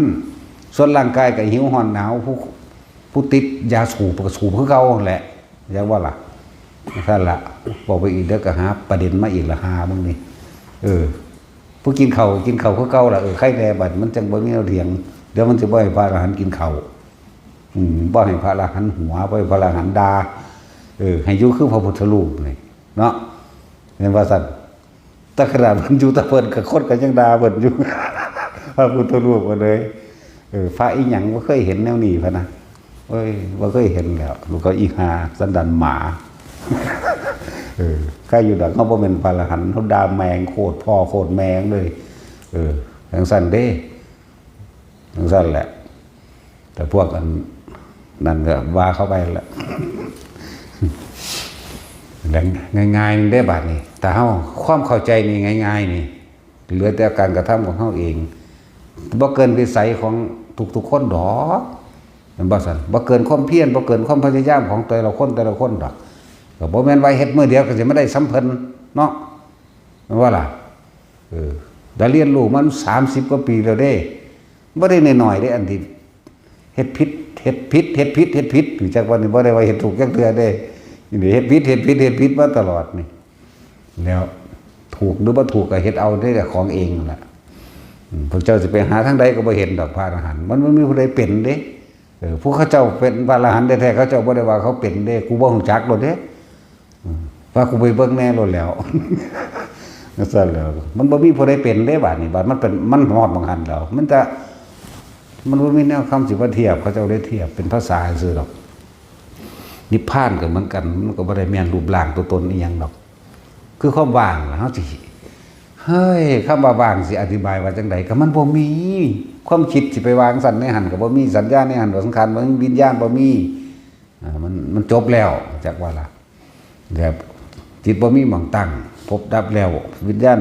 ส่วนร่างกายกับหิวห่อนหนาวผู้ติดยาสูบก็สูบคือเก่าแหละอย่าว่าล่ะนั่นล่ะบอกไปอีกเดี๋ยวก็หาประเด็นมาอีกละหามึงนี่ผู้กินข้าวคือเก่าล่ะไข่แดบัดมันจังบ่มีเอาเถียงเดี๋ยวมันจะบ่ให้พระอรหันต์กินข้าวบ่ให้พระอรหันต์หัวบ่ให้พระอรหันต์ด่าให้อยู่คือพระพุทธรูปนี่เนาะเห็นว่าซั่นตะขนาดมันอยู่ตะเพิ่นก็คนก็ยังด่าเพิ่นอยู่ พระพุทธรูปก็เลยพระอีหยังบ่เคยเห็นแนวนี้พะนะเอ้ยบ่เคยเห็นแล้วลูกก็อีหาสันดานหมาใครอยู่ดักเขาบ่เป็นพระอรหันต์เขาด่าแมงโคตรพ่อโคตรแมงเลยจังซั่นเด้จังซั่นแหละแต่พวกนั่นก็ว่าเข้าไปแล้วง่ายๆได้บัดนี้แต่เฮาความเข้าใจนี่ง่ายๆนี่เหลือแต่การกระทำของเฮาเองบ่เกินวิสัยของทุกๆคนดอกแม่นบ่ซั่นบ่เกินความเพียรบ่เกินความพยายามของแต่ละคนดอกก็บ่แม่นว่าเฮ็ดมื้อเดียวก็สิมาได้สำเพิ่นเนาะแม่นว่าล่ะได้เรียนรู้มัน30กว่าปีแล้วเด้บ่ได้น้อยๆเด้อันที่เฮ็ดผิดอยู่จักวันนี้บ่ได้ว่าเฮ็ดถูกจักเทื่อเด้นี่เฮ็ดผิดมาตลอดนี่แล้วถูกหรือบ่ถูกก็เฮ็ดเอาได้แต่ของเองนั่นแหละพวกเจ้าสิไปหาทางใดก็บ่เห็นดอกพระอรหันต์มันบ่มีผู้ใดเป็นเด้ ผู้เขาเจ้าเป็นพระอรหันต์แท้ๆเขาเจ้าบ่ได้ว่าเขาเป็นเด้กูบ่ฮู้จักโลดเด้ว่ากูไปเบิ่งแน่โลดแล้วนั่นซั่นแล้วมันบ่มีผู้ใดเป็นเด้บาดนี้บาดมันเป็นมันฮอดบางหันแล้วมันบ่มีแนวคำสิว่าเทียบเขาเจ้าได้เทียบเป็นภาษาซื่อดอกนิพพานก็เหมือนกันมันก็บ่ได้แม่นรูปร่างตัวตนอีหยังดอกคือความว่างล่ะเฮาสิเฮ้ยคำว่าว่างสิอธิบายว่าจังไดก็มันบ่มีความคิดสิไปวางสั่นในหันก็บ่มีสัญญาในหันบ่สังขารบ่มีวิญญาณบ่มีมันจบแล้วจักว่าล่ะแบบจิตบ่มีหม่องตั้งพบดับแล้ววิญญาณ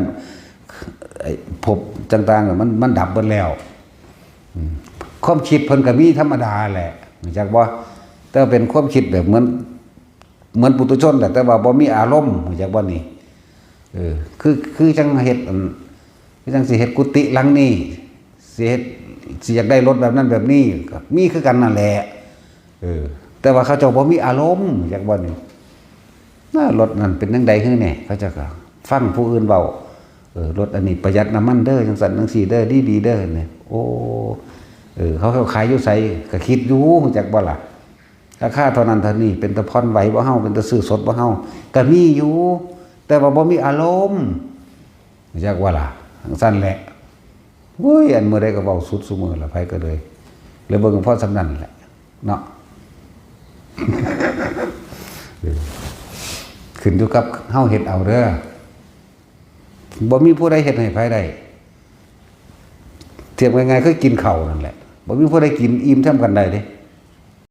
พบต่างๆมันดับเบิดแล้วความคิดเพิ่นก็มีธรรมดาแหละจักบ่แต่เป็นความคิดแบบเหมือนปุถุชนแต่ว่าบ่มีอารมณ์จักบ่นี่คือจังเฮ็ดคือจังสิเฮ็ดกุฏิหลังนี้สิเฮ็ดสิอยากได้รถแบบนั้นแบบนี้ก็มีคือกันนั่นแหละแต่ว่าเขาเจ้าบ่มีอารมณ์จักบ่นี่รถนั่นเป็นจังได๋คือแน่เขาจะก็ฟังผู้อื่นเว้ารถอันนี้ประหยัดน้ำมันเด้อจังซั่นจังซี่เด้อดีๆเด้อเนี่ยโอ้เขาขายอยู่ไสก็คิดอยู่จักบ่ล่ะราคาเท่านั้นเท่านี้เป็นตะพรไหวบ่เฮาเป็นตะซื้อสดบ่เฮาก็มีอยู่แต่ว่าบ่มีอารมณ์จักว่าล่ะจังซั่นแหละโอ้ยอันมื้อใดก็เว้าสุดซุมื้อละไผก็เลยเบิ่งพอสำนั้นแหละเนาะ ขึ้นอยู่กับเฮาเฮ็ดเอาเด้อบ่มีผู้ใดเฮ็ดให้ไผได้เทียบง่ายๆคือกินข้าวนั่นแหละบ่มีผู้ใดกินอิ่มเท่ากันได้เด้